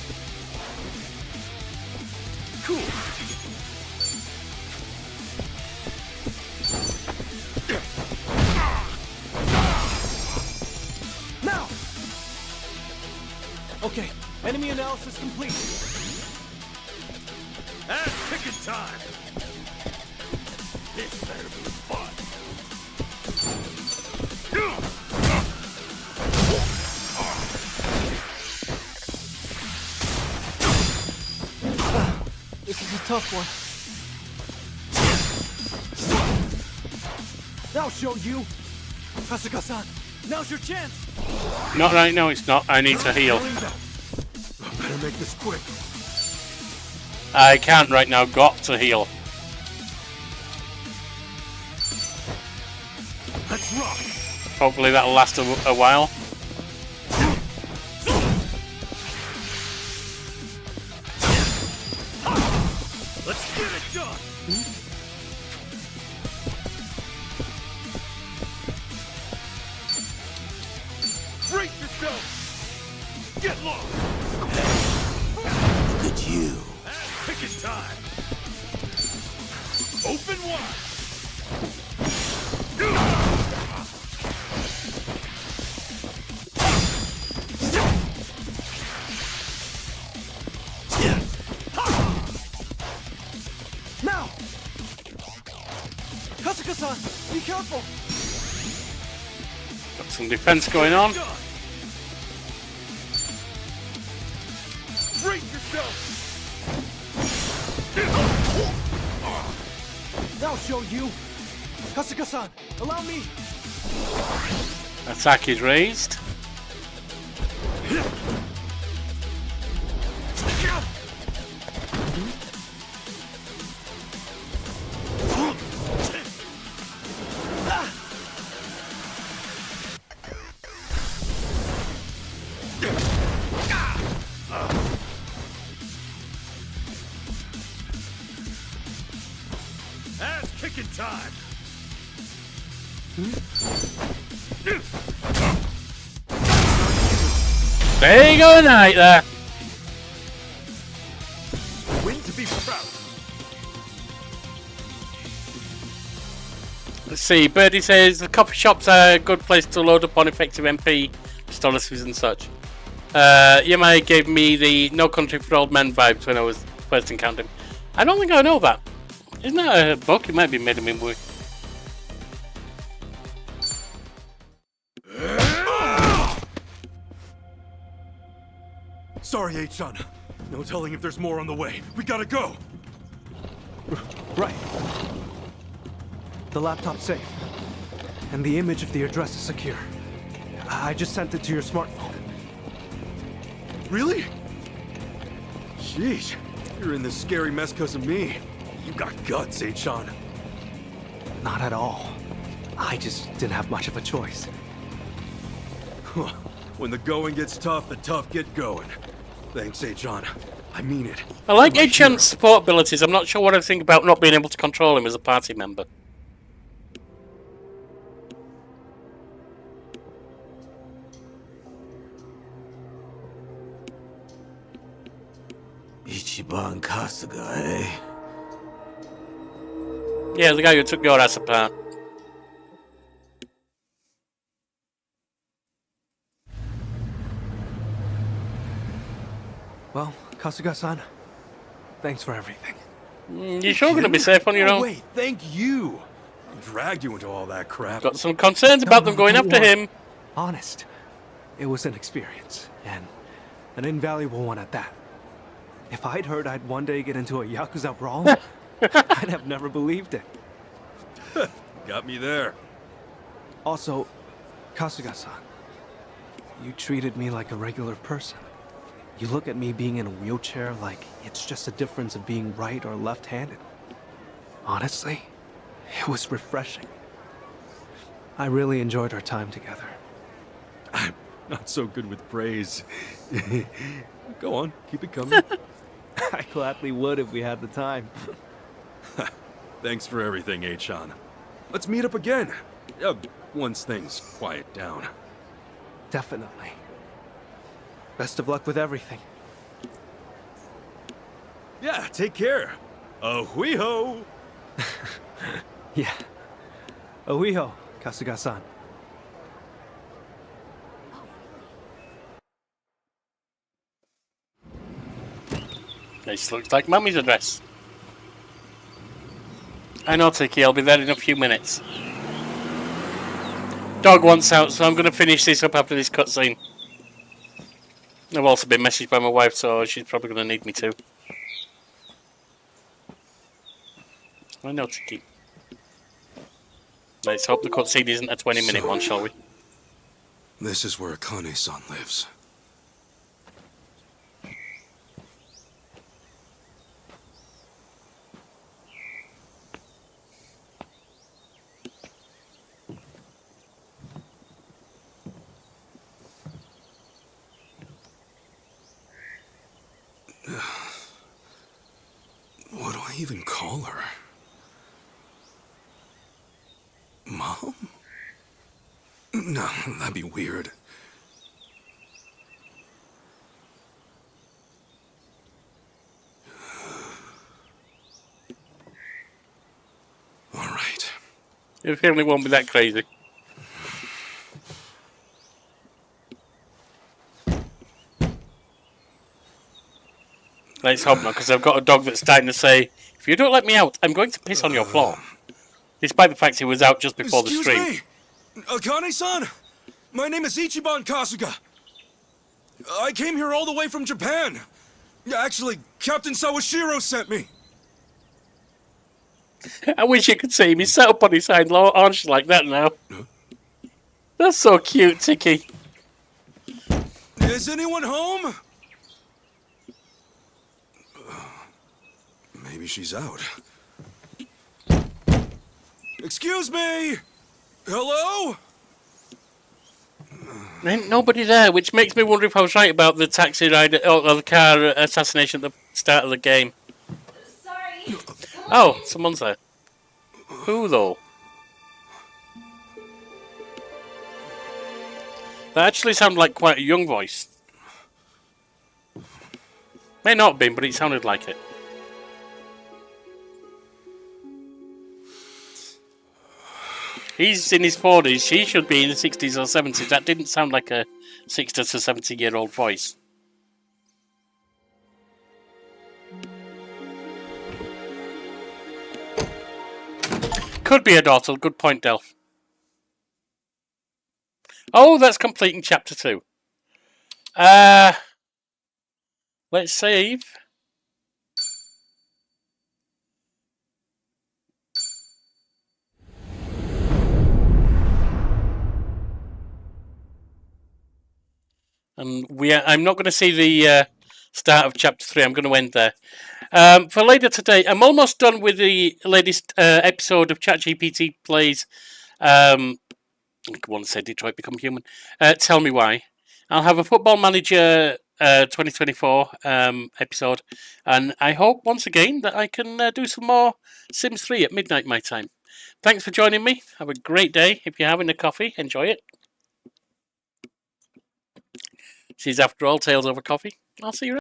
Cool. Now! Okay, enemy analysis complete. Ass kicking time. This better be fun. This is a tough one. I'll show you. Kasuga-san, now's your chance. Not right now, it's not. I need to heal. Better make this quick. I can't right now. Got to heal. Let's rock. Hopefully that'll last a while. Let's get it done. Brace yourself. Get low. Look at you. Picking time. Open wide. Now! Kasuga-san, be careful! Got some defense going on. Brace yourself. I'll show you. Kasuga-san, allow me. Attack is raised. Ass kicking time. There you go, night there. Win to be proud. Let's see. Birdie says the coffee shops are a good place to load up on effective MP stollices and such. Yamai gave me the No Country for Old Men vibes when I was first encountered him. I don't think I know that. Isn't that a book? It might be made him in movie. Sorry, H-chan. No telling if there's more on the way. We gotta go. Right. The laptop's safe. And the image of the address is secure. I just sent it to your smartphone. Really? Sheesh. You're in this scary mess because of me. You got guts, H-chan. Not at all. I just didn't have much of a choice. When the going gets tough, the tough get going. Thanks, H-chan. I mean it. I like H-chan's support abilities. I'm not sure what I think about not being able to control him as a party member. Ichiban Kasuga, eh? Yeah, the guy who took your ass apart. Well, Kasuga-san, thanks for everything. You sure going to be safe on your own? Wait, thank you. I dragged you into all that crap. Got some concerns about them going after him. Honest, it was an experience, and an invaluable one at that. If I'd heard I'd one day get into a yakuza brawl, I'd have never believed it. Got me there. Also, Kasuga-san, you treated me like a regular person. You look at me being in a wheelchair like it's just a difference of being right or left-handed. Honestly, it was refreshing. I really enjoyed our time together. I'm not so good with praise. Go on, keep it coming. I gladly would if we had the time. Thanks for everything, H-chan. Let's meet up again. Once things quiet down. Definitely. Best of luck with everything. Yeah, take care. Ahui-ho! Yeah. Ahui-ho, Kasuga-san. This looks like Mummy's address. I know, Tiki, I'll be there in a few minutes. Dog wants out, so I'm going to finish this up after this cutscene. I've also been messaged by my wife, so she's probably going to need me to. I know, Tiki. Let's hope the cutscene isn't a 20-minute one, shall we? This is where Akane-san lives. What do I even call her? Mom? No, that'd be weird. All right. Your family won't be that crazy. Let's hope not, because I've got a dog that's starting to say, if you don't let me out, I'm going to piss on your floor. Despite the fact he was out just before the stream. Excuse me! Akane-san! My name is Ichiban Kasuga. I came here all the way from Japan. Actually, Captain Sawashiro sent me. I wish you could see him. He's sat up on his hind haunches like that now. That's so cute, Tiki. Is anyone home? Maybe she's out. Excuse me! Hello? Ain't nobody there, which makes me wonder if I was right about the taxi ride or the car assassination at the start of the game. Sorry. Oh, someone's there. Who, though? That actually sounded like quite a young voice. May not have been, but it sounded like it. He's in his 40s. She should be in the 60s or 70s. That didn't sound like a 60 to 70-year-old voice. Could be a daughter. Good point, Delph. Oh, that's completing chapter 2. Let's save. And I'm not going to see the start of chapter 3. I'm going to end there. For later today, I'm almost done with the latest episode of ChatGPT Plays. I want to say Detroit Become Human. Tell Me Why. I'll have a Football Manager 2024 episode. And I hope, once again, that I can do some more Sims 3 at midnight my time. Thanks for joining me. Have a great day. If you're having a coffee, enjoy it. She's After All Tales Over Coffee. I'll see you around.